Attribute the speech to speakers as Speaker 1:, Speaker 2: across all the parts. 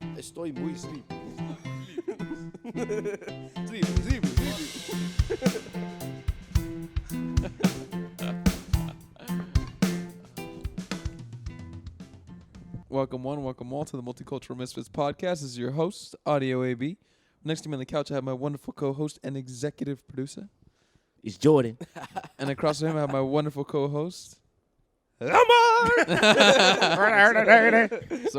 Speaker 1: Estoy muy sleepy. Sleepy.
Speaker 2: Welcome one, welcome all to the Multicultural Misfits podcast. This is your host, Audio AB. Next to me on the couch, I have my wonderful co-host and executive producer.
Speaker 3: It's Jordan.
Speaker 2: And across from him, I have my wonderful co-host. So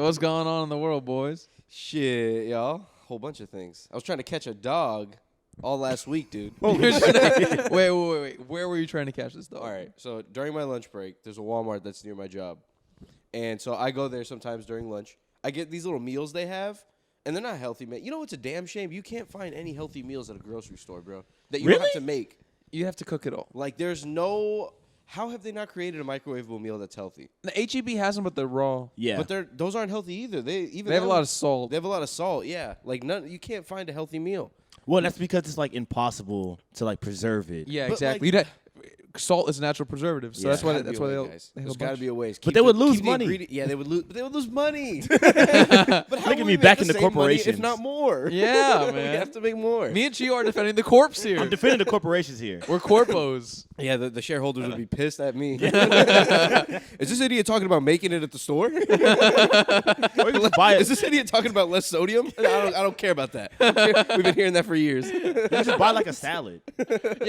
Speaker 2: what's going on in the world, boys?
Speaker 1: Shit, y'all. Whole bunch of things. I was trying to catch a dog all last week, dude.
Speaker 2: Wait. Where were you trying to catch this dog?
Speaker 1: All right. So during my lunch break, there's a Walmart that's near my job. And so I go there sometimes during lunch. I get these little meals they have, and they're not healthy, man. You know what's a damn shame? You can't find any healthy meals at a grocery store, bro. That you don't have to make.
Speaker 2: You have to cook it all.
Speaker 1: Like, there's no... How have they not created a microwavable meal that's healthy?
Speaker 2: The HEB has them, but they're raw.
Speaker 3: Yeah.
Speaker 1: But those aren't healthy either. They
Speaker 2: have a lot of salt.
Speaker 1: They have a lot of salt, yeah. Like, you can't find a healthy meal.
Speaker 3: Well, that's because it's like impossible to like preserve it.
Speaker 2: Yeah,
Speaker 1: But,
Speaker 2: exactly. Salt is a natural preservative, so
Speaker 3: Yeah.
Speaker 2: that's why
Speaker 1: Gotta
Speaker 2: they
Speaker 1: be a way,
Speaker 2: they'll.
Speaker 1: guys.
Speaker 2: They have
Speaker 1: There's
Speaker 2: a
Speaker 1: got to
Speaker 2: bunch.
Speaker 1: be a ways.
Speaker 3: But they would lose money.
Speaker 1: Yeah, they would lose. But they would lose money.
Speaker 3: Look at me backing the corporations.
Speaker 1: If not more.
Speaker 2: Yeah,
Speaker 1: we
Speaker 2: man.
Speaker 1: have to make more.
Speaker 2: Me and Gio are defending the corpse here.
Speaker 3: I'm defending the corporations here.
Speaker 2: We're corpos.
Speaker 1: Yeah, the shareholders would be pissed at me. Is this idiot talking about making it at the store?
Speaker 3: Or you just buy it.
Speaker 1: Is this idiot talking about less sodium? I don't care about that. We've been hearing that for years.
Speaker 3: You just buy like a salad.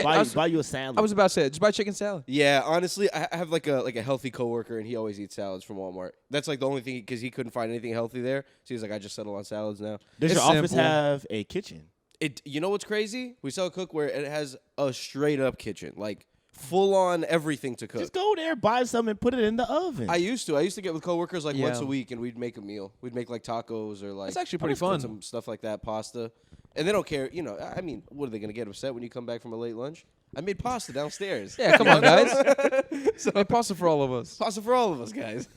Speaker 3: Buy you a salad.
Speaker 2: I was about to say it. Just buy chicken salad.
Speaker 1: Yeah, honestly, I have like a healthy coworker, and he always eats salads from Walmart. That's like the only thing because he couldn't find anything healthy there. So he's like, I just settle on salads now.
Speaker 3: Does
Speaker 2: It's
Speaker 3: your office
Speaker 2: simple.
Speaker 3: have a kitchen?
Speaker 1: You know what's crazy? We sell cookware, and it has a straight up kitchen, like full on everything to cook.
Speaker 3: Just go there, buy some, and put it in the oven.
Speaker 1: I used to get with coworkers like once
Speaker 2: Yeah.
Speaker 1: a week, and we'd make a meal. We'd make like tacos or like
Speaker 2: That's actually pretty fun.
Speaker 1: some stuff like that, pasta. And they don't care, you know. I mean, what are they gonna get upset when you come back from a late lunch? I made pasta downstairs.
Speaker 2: Yeah, come on, guys. Hey, pasta for all of us.
Speaker 1: Pasta for all of us, guys.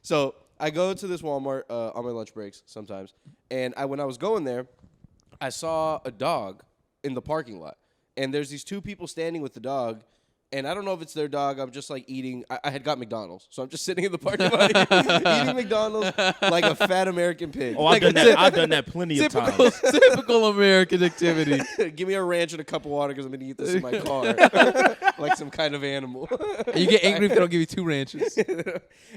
Speaker 1: So I go to this Walmart on my lunch breaks sometimes, and when I was going there, I saw a dog in the parking lot, and there's these two people standing with the dog. And I don't know if it's their dog. I'm just like eating. I had got McDonald's, so I'm just sitting in the parking lot eating McDonald's like a fat American pig.
Speaker 3: Oh, I've done that. I've done that plenty of times.
Speaker 2: Typical American activity.
Speaker 1: Give me a ranch and a cup of water because I'm gonna eat this in my car, like some kind of animal.
Speaker 2: You get angry if they don't give you 2 ranches.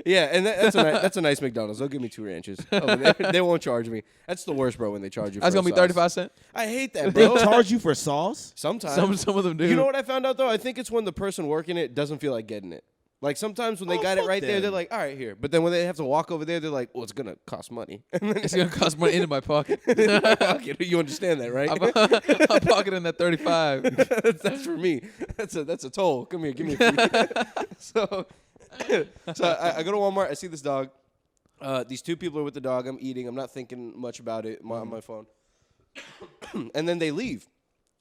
Speaker 1: Yeah, and that's a nice McDonald's. They'll give me 2 ranches. They won't charge me. That's the worst, bro. When they charge you.
Speaker 2: That's
Speaker 1: for
Speaker 2: gonna be
Speaker 1: sauce.
Speaker 2: 35 cents.
Speaker 1: I hate that,
Speaker 3: They
Speaker 1: bro.
Speaker 3: charge you for sauce?
Speaker 1: Sometimes.
Speaker 2: Some of them do.
Speaker 1: You know what I found out though? I think it's when the person working it doesn't feel like getting it. Like sometimes when they got it
Speaker 3: fuck
Speaker 1: right there,
Speaker 3: them.
Speaker 1: they're like, all right, here. But then when they have to walk over there, they're like, well, it's going to cost money. And then
Speaker 2: It's gonna cost money into my pocket.
Speaker 1: okay, you understand that, right?
Speaker 2: I'm pocketing that 35.
Speaker 1: That's for me. That's a toll. Come here, give me a free. So I go to Walmart. I see this dog. These two people are with the dog. I'm eating. I'm not thinking much about it on my phone. And then they leave.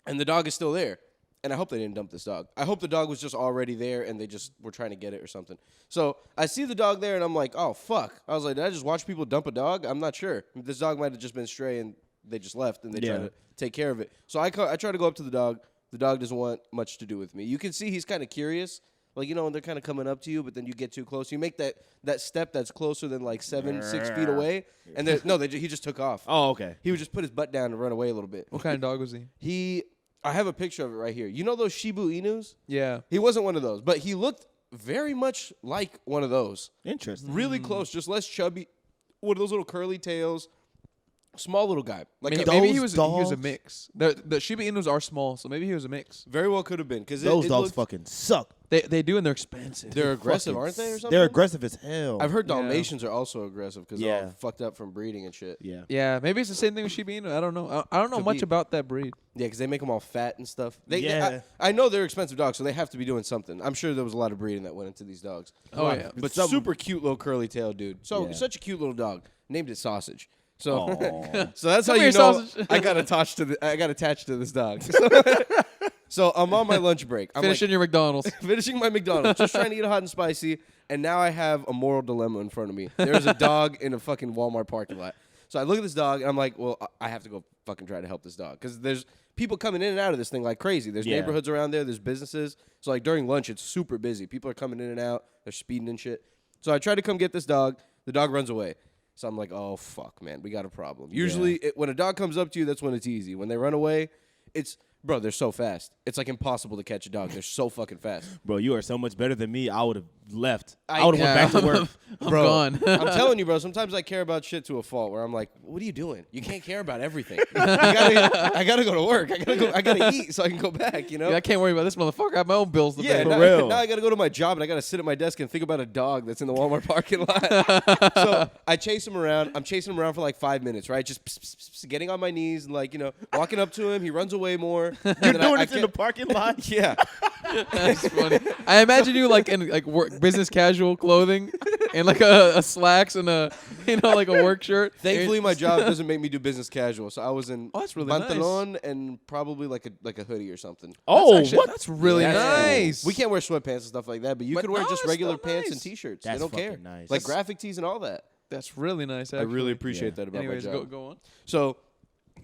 Speaker 1: And the dog is still there. And I hope they didn't dump this dog. I hope the dog was just already there and they just were trying to get it or something. So I see the dog there and I'm like, oh, fuck. I was like, did I just watch people dump a dog? I'm not sure. This dog might have just been stray and they just left and they try to take care of it. So I try to go up to the dog. The dog doesn't want much to do with me. You can see he's kind of curious. Like, you know, when they're kind of coming up to you, but then you get too close. You make that step that's closer than like 6 feet away. And he just took off.
Speaker 3: Oh, okay.
Speaker 1: He would just put his butt down and run away a little bit.
Speaker 2: What kind of dog was he?
Speaker 1: I have a picture of it right here. You know those Shibu Inus?
Speaker 2: Yeah.
Speaker 1: He wasn't one of those, but he looked very much like one of those.
Speaker 3: Interesting.
Speaker 1: Really close, just less chubby. One of those little curly tails. Small little guy. Like
Speaker 2: Maybe he
Speaker 3: those
Speaker 2: was a
Speaker 3: dogs-
Speaker 2: mix. The Shiba Inus are small, so maybe he was a mix.
Speaker 1: very well could have been. Because
Speaker 3: Those dogs fucking suck.
Speaker 2: They do, and they're expensive.
Speaker 1: They're aggressive,
Speaker 3: Fucking
Speaker 1: aren't they, or something?
Speaker 3: They're aggressive as hell.
Speaker 1: I've heard
Speaker 2: Yeah.
Speaker 1: Dalmatians are also aggressive because they're all
Speaker 3: Yeah.
Speaker 1: fucked up from breeding and shit.
Speaker 3: Yeah.
Speaker 2: Yeah, maybe it's the same thing with Shiba Inu. I don't know. I don't know
Speaker 1: Could
Speaker 2: much
Speaker 1: be.
Speaker 2: about that breed.
Speaker 1: Yeah, because they make them all fat and stuff.
Speaker 3: Yeah.
Speaker 1: I know they're expensive dogs, so they have to be doing something. I'm sure there was a lot of breeding that went into these dogs.
Speaker 2: Oh, yeah.
Speaker 1: But
Speaker 3: Some-
Speaker 1: super cute little curly tail dude. So
Speaker 3: Yeah.
Speaker 1: such a cute little dog. Named it Sausage. So
Speaker 3: Aw.
Speaker 1: so that's
Speaker 2: Come
Speaker 1: how
Speaker 2: here,
Speaker 1: you know
Speaker 2: Sausage.
Speaker 1: I got attached to this dog. So I'm on my lunch break. I'm
Speaker 2: Finishing your McDonald's.
Speaker 1: finishing my McDonald's, just trying to eat hot and spicy, and now I have a moral dilemma in front of me. There's a dog in a fucking Walmart parking lot. So I look at this dog, and I'm like, well, I have to go fucking try to help this dog. Because there's people coming in and out of this thing like crazy. There's
Speaker 3: Yeah.
Speaker 1: neighborhoods around there. There's businesses. So, like, during lunch, it's super busy. People are coming in and out. They're speeding and shit. So I try to come get this dog. The dog runs away. So I'm like, oh, fuck, man, we got a problem. Usually, when a dog comes up to you, that's when it's easy. When they run away, bro, they're so fast. It's like impossible to catch a dog. They're so fucking fast.
Speaker 3: Bro, you are so much better than me. I would have left. I would have went back to work.
Speaker 2: I'm gone.
Speaker 1: I'm telling you, bro, sometimes I care about shit to a fault where I'm like, what are you doing? You can't care about everything. I gotta go to work. I gotta eat so I can go back, you know?
Speaker 2: Yeah, I can't worry about this motherfucker. I have my own bills to pay.
Speaker 3: For real.
Speaker 1: Now I gotta go to my job and I gotta sit at my desk and think about a dog that's in the Walmart parking lot. So I chase him around. I'm chasing him around for like 5 minutes, right? Just getting on my knees and like, you know, walking up to him. He runs away more.
Speaker 3: You're doing this in the parking lot?
Speaker 1: Yeah.
Speaker 2: That's funny. I imagine you like in like work, business casual clothing and like a slacks and a like a work shirt.
Speaker 1: Thankfully, my job doesn't make me do business casual, so I was in
Speaker 2: that's really
Speaker 1: pantalon and probably like a hoodie or something.
Speaker 3: Oh,
Speaker 2: what? That's really
Speaker 1: Yeah,
Speaker 2: nice.
Speaker 1: We can't wear sweatpants and stuff like that, but you
Speaker 2: But
Speaker 1: can wear
Speaker 2: no,
Speaker 1: just
Speaker 2: it's
Speaker 1: regular
Speaker 2: still
Speaker 1: pants
Speaker 2: nice.
Speaker 1: and t-shirts.
Speaker 3: That's
Speaker 1: They don't care.
Speaker 3: fucking nice.
Speaker 1: Like graphic tees and all that.
Speaker 2: That's really nice. Actually.
Speaker 1: I really appreciate that about
Speaker 2: Anyways,
Speaker 1: my job.
Speaker 2: go on.
Speaker 1: So,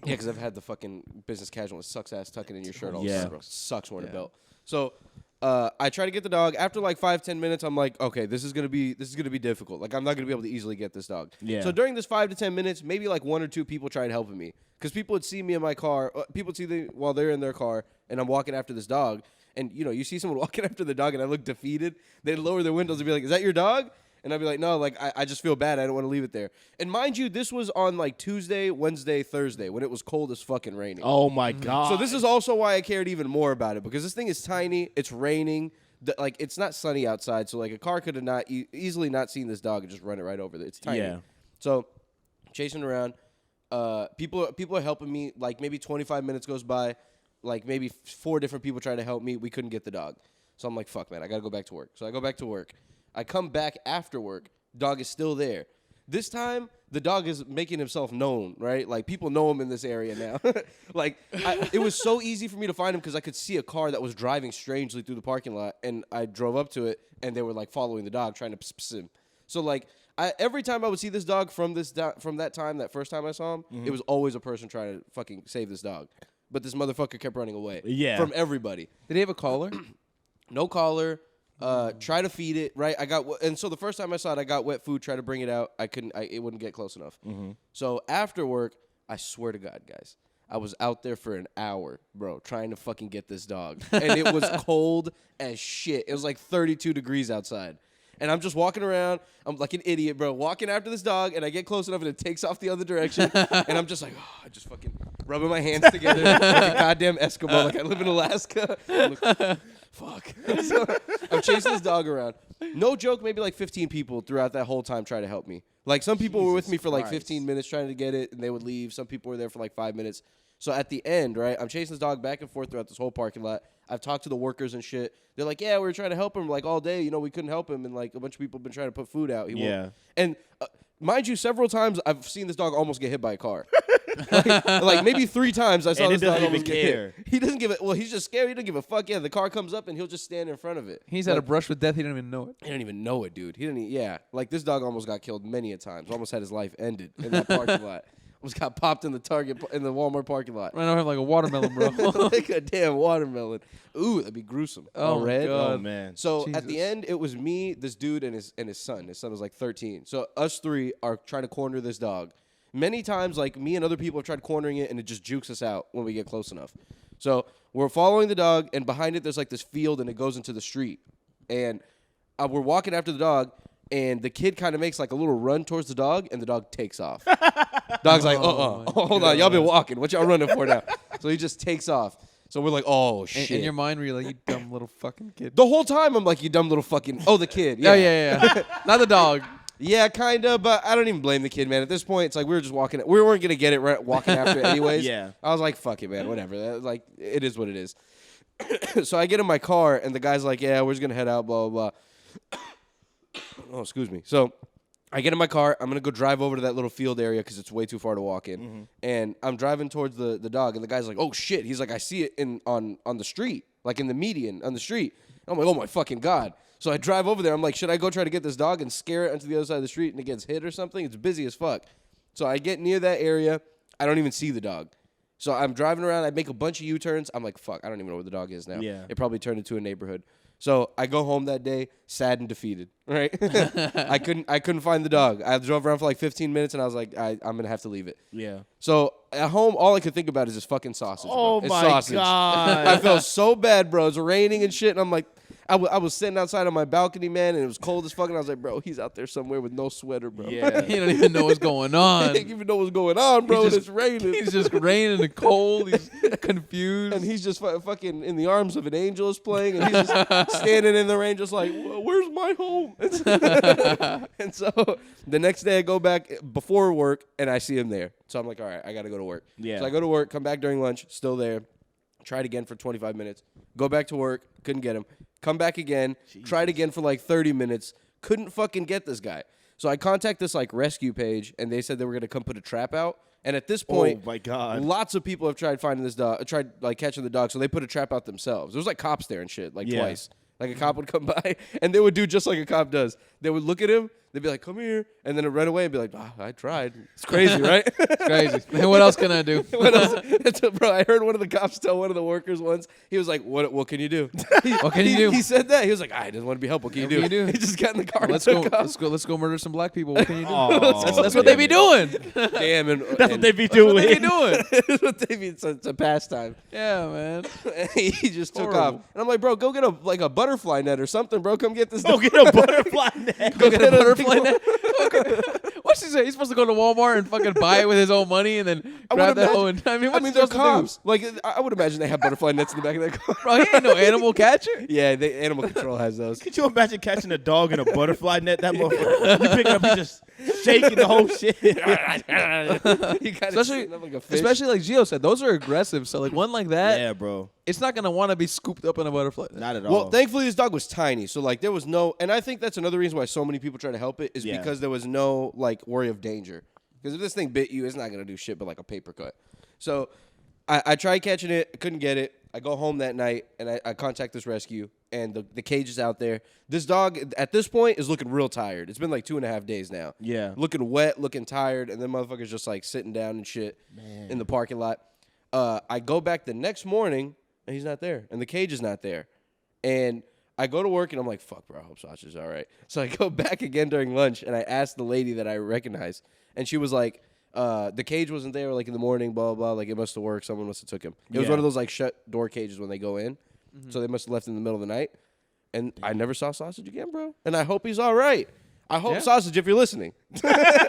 Speaker 1: yeah, because I've had the fucking business casual. It sucks ass tucking in your shirt all the time, bro. Sucks wearing a belt. So, I try to get the dog. After like 5-10 minutes, I'm like, okay, this is gonna be difficult. Like, I'm not gonna be able to easily get this dog.
Speaker 3: Yeah.
Speaker 1: So during this 5 to 10 minutes, maybe like 1 or 2 people tried helping me because people would see me in my car. People would see while they're in their car, and I'm walking after this dog. And you see someone walking after the dog, and I look defeated. They'd lower their windows and be like, "Is that your dog?" And I'd be like, no, like, I just feel bad. I don't want to leave it there. And mind you, this was on, like, Tuesday, Wednesday, Thursday, when it was cold as fucking raining.
Speaker 3: Oh, my God.
Speaker 1: So this is also why I cared even more about it, because this thing is tiny. It's raining. Like, it's not sunny outside, so, like, a car could have not easily not seen this dog and just run it right over there. It's tiny.
Speaker 3: Yeah.
Speaker 1: So, chasing around. People are helping me. Like, maybe 25 minutes goes by. Like, maybe 4 different people try to help me. We couldn't get the dog. So I'm like, fuck, man, I got to go back to work. So I go back to work. I come back after work. Dog is still there. This time, the dog is making himself known, right? Like, people know him in this area now. Like, it was so easy for me to find him because I could see a car that was driving strangely through the parking lot, and I drove up to it, and they were, like, following the dog, trying to pss him. So, like, every time I would see this dog from that time, that first time I saw him, it was always a person trying to fucking save this dog. But this motherfucker kept running away from everybody.
Speaker 2: Did he have a collar?
Speaker 1: No collar. Try to feed it, right? And so the first time I saw it, I got wet food, tried to bring it out. It wouldn't get close enough. So after work, I swear to God, guys, I was out there for an hour, bro, trying to fucking get this dog. And it was cold as shit. It was like 32 degrees outside. And I'm just walking around. I'm like an idiot, bro, walking after this dog, and I get close enough, and it takes off the other direction. And I'm just like, I just fucking rubbing my hands together like a goddamn Eskimo, like I live in Alaska. Fuck. So I'm chasing this dog around. No joke, maybe like 15 people throughout that whole time try to help me. Like, some people were with me for like 15 minutes trying to get it, and they would leave. Some people were there for like 5 minutes. So at the end, right, I'm chasing this dog back and forth throughout this whole parking lot. I've talked to the workers and shit. They're like, yeah, we were trying to help him like all day. We couldn't help him. And like a bunch of people have been trying to put food out. He won't. And mind you, several times I've seen this dog almost get hit by a car. like maybe 3 times I saw this dog almost get hit. He doesn't give it. Well, he's just scared. He doesn't give a fuck. Yeah, the car comes up and he'll just stand in front of it.
Speaker 2: He's had a brush with death. He didn't even know it.
Speaker 1: He didn't even know it, dude. He didn't. Yeah, like this dog almost got killed many a times. Almost had his life ended in that parking lot. Almost got popped in the Walmart parking lot.
Speaker 2: Right now I have like a watermelon, bro.
Speaker 1: Like a damn watermelon. Ooh, that'd be gruesome.
Speaker 2: Oh,
Speaker 1: all red.
Speaker 2: God.
Speaker 3: Oh, man.
Speaker 1: So
Speaker 2: Jesus.
Speaker 1: at the end, it was me, this dude, and his son. His son was like 13. So us 3 are trying to corner this dog. Many times, like, me and other people have tried cornering it, and it just jukes us out when we get close enough. So we're following the dog, and behind it, there's like this field, and it goes into the street. And we're walking after the dog, and the kid kind of makes like a little run towards the dog, and the dog takes off. Dog's like, hold on, y'all been walking. What y'all running for now? So he just takes off. So we're like, oh, shit.
Speaker 2: In your mind, were you like, you dumb little fucking kid?
Speaker 1: The whole time, I'm like, you dumb little fucking... Oh, the kid.
Speaker 2: Yeah, yeah. Not the dog.
Speaker 1: Yeah, kind of, but I don't even blame the kid, man. At this point, it's like we were just walking. We weren't going to get it right walking after it anyways.
Speaker 3: Yeah.
Speaker 1: I was like, fuck it, man, whatever. Like, it is what it is. So I get in my car, and the guy's like, yeah, we're just going to head out, blah, blah, blah. Oh, excuse me. So I get in my car. I'm going to go drive over to that little field area because it's way too far to walk in. Mm-hmm. And I'm driving towards the dog, and the guy's like, oh, shit. He's like, I see it on the street, like in the median on the street. I'm like, oh, my fucking God. So I drive over there. I'm like, should I go try to get this dog and scare it onto the other side of the street and it gets hit or something? It's busy as fuck. So I get near that area. I don't even see the dog. So I'm driving around. I make a bunch of U-turns. I'm like, fuck, I don't even know where the dog is now.
Speaker 3: Yeah.
Speaker 1: It probably turned into a neighborhood. So I go home that day, sad and defeated. Right? I couldn't find the dog. I drove around for like 15 minutes, and I was like, I'm gonna have to leave it.
Speaker 3: Yeah.
Speaker 1: So at home, all I could think about is this fucking sausage.
Speaker 3: Oh
Speaker 1: bro. It's
Speaker 3: my
Speaker 1: sausage.
Speaker 3: God.
Speaker 1: I felt so bad, bro. It's raining and shit, and I'm like, I was sitting outside on my balcony, man, and it was cold as fuck, and I was like, bro, he's out there somewhere with no sweater, bro.
Speaker 3: Yeah.
Speaker 2: He don't even know what's going
Speaker 1: He
Speaker 2: on.
Speaker 1: didn't even know what's going on, bro.
Speaker 2: He's
Speaker 1: And it's raining.
Speaker 2: He's just raining and cold. He's confused.
Speaker 1: And he's just fucking in the arms of an angel is playing, and he's just standing in the rain, just like, where's my home? And so the next day I go back before work, and I see him there. So I'm like, all right, I got to go to work.
Speaker 3: Yeah.
Speaker 1: So I go to work, come back during lunch, still there. Tried again for 25 minutes. Go back to work, couldn't get him. Come back again, tried again for like 30 minutes. Couldn't fucking get this guy. So I contact this like rescue page, and they said they were gonna come put a trap out. And at this point,
Speaker 3: Oh my God.
Speaker 1: lots of people have tried finding this dog, tried like catching the dog. So they put a trap out themselves. There was like cops there and shit, like
Speaker 3: Yeah.
Speaker 1: twice. Like a cop would come by, and they would do just like a cop does. They would look at him, they'd be like, "Come here," and then it'd run away and be like, "I tried." It's crazy, right?
Speaker 2: It's crazy. Man, what else can I do?
Speaker 1: What else? Bro, I heard one of the cops tell one of the workers once. He was like, "What can you do?"
Speaker 2: What can you do?
Speaker 1: He said that. He was like, "I didn't want to be helpful. What can you
Speaker 2: What
Speaker 1: do?"
Speaker 2: can you do?
Speaker 1: He just got in the car.
Speaker 2: Let's
Speaker 1: and
Speaker 2: go.
Speaker 1: took off.
Speaker 2: Let's go murder some black people. What can you do?
Speaker 3: Oh,
Speaker 2: That's what they be doing.
Speaker 1: Damn, and
Speaker 3: That's what they be
Speaker 2: That's what they be
Speaker 3: doing.
Speaker 2: doing.
Speaker 1: That's what they be. It's a pastime.
Speaker 2: Yeah, man.
Speaker 1: He just took
Speaker 2: Horrible.
Speaker 1: off, and I'm like, "Bro, go get a butterfly net or something, bro. Come get this.
Speaker 3: Go get a butterfly net.
Speaker 1: Go
Speaker 2: Get a butterfly net. What's he say? He's supposed to go to Walmart and fucking buy it with his own money and then
Speaker 1: I
Speaker 2: grab
Speaker 1: would
Speaker 2: that
Speaker 1: imagine-
Speaker 2: hoe. And, I mean, what's he
Speaker 1: they're
Speaker 2: supposed to
Speaker 1: cops. Like, I would imagine they have butterfly nets in the back of that car.
Speaker 2: do? Bro, he ain't no animal catcher.
Speaker 1: Yeah, animal control has those.
Speaker 3: Could you imagine catching a dog in a butterfly net? That motherfucker. You pick it up, you just shaking the whole shit.
Speaker 1: You kinda
Speaker 2: Especially,
Speaker 1: sitting up like a fish.
Speaker 2: especially like Gio said, those are aggressive. So like one like that,
Speaker 3: Yeah, bro.
Speaker 2: it's not gonna want to be scooped up in a butterfly.
Speaker 3: Not at all.
Speaker 1: Well, thankfully this dog was tiny, so like there was no, and I think that's another reason why so many people try to help it is
Speaker 3: Yeah.
Speaker 1: because there was no like worry of danger. Because if this thing bit you, it's not gonna do shit but like a paper cut. So I tried catching it, couldn't get it. I go home that night and I contact this rescue, and the cage is out there. This dog at this point is looking real tired. It's been like 2.5 days now.
Speaker 3: Yeah.
Speaker 1: Looking wet, looking tired, and then motherfucker's just like sitting down and shit in the parking lot. I go back the next morning and he's not there, and the cage is not there. And I go to work and I'm like, fuck, bro, I hope Sausage is all right. So I go back again during lunch and I asked the lady that I recognize, and she was like, the cage wasn't there like in the morning, blah, blah, blah. Like it must have worked. Someone must have took him. It was
Speaker 3: Yeah.
Speaker 1: one of those like shut door cages when they go in. So they must have left in the middle of the night. And I never saw Sausage again, bro. And I hope he's all right. I hope
Speaker 2: Yeah.
Speaker 1: Sausage, if you're listening,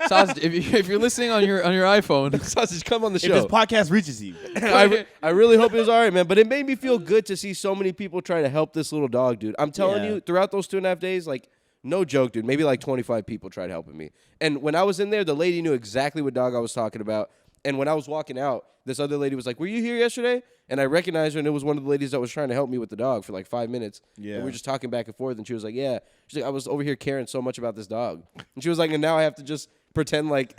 Speaker 2: Sausage, if you're listening on your iPhone,
Speaker 1: Sausage, come on the
Speaker 3: if
Speaker 1: show.
Speaker 3: this podcast reaches you.
Speaker 1: I really hope it was all right, man. But it made me feel good to see so many people try to help this little dog, dude. I'm telling
Speaker 3: Yeah.
Speaker 1: you, throughout those 2.5 days, like, no joke, dude, maybe like 25 people tried helping me. And when I was in there, the lady knew exactly what dog I was talking about. And when I was walking out, this other lady was like, "Were you here yesterday?" And I recognized her, and it was one of the ladies that was trying to help me with the dog for like 5 minutes.
Speaker 3: Yeah.
Speaker 1: And we were just talking back and forth, and she was like, "Yeah." She's like, "I was over here caring so much about this dog." And she was like, "And now I have to just pretend like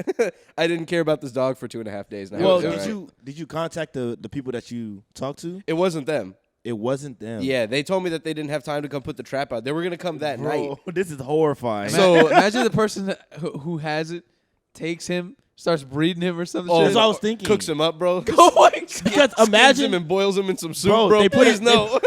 Speaker 1: I didn't care about this dog for 2.5 days now."
Speaker 3: Well,
Speaker 1: It was
Speaker 3: did
Speaker 1: all right.
Speaker 3: you contact the people that you talked to?
Speaker 1: It wasn't them.
Speaker 3: It wasn't them.
Speaker 1: Yeah, they told me that they didn't have time to come put the trap out. They were gonna come that night.
Speaker 3: Bro, this is horrifying.
Speaker 1: So-
Speaker 2: imagine the person who has it takes him, starts breeding him or something.
Speaker 1: Oh,
Speaker 3: that's what I was thinking.
Speaker 1: Cooks him up, bro.
Speaker 2: Oh my god!
Speaker 3: Because
Speaker 1: Skins
Speaker 3: imagine
Speaker 1: him and boils him in some soup,
Speaker 3: Bro,
Speaker 1: bro.
Speaker 3: they put
Speaker 1: Please
Speaker 3: it-
Speaker 1: no.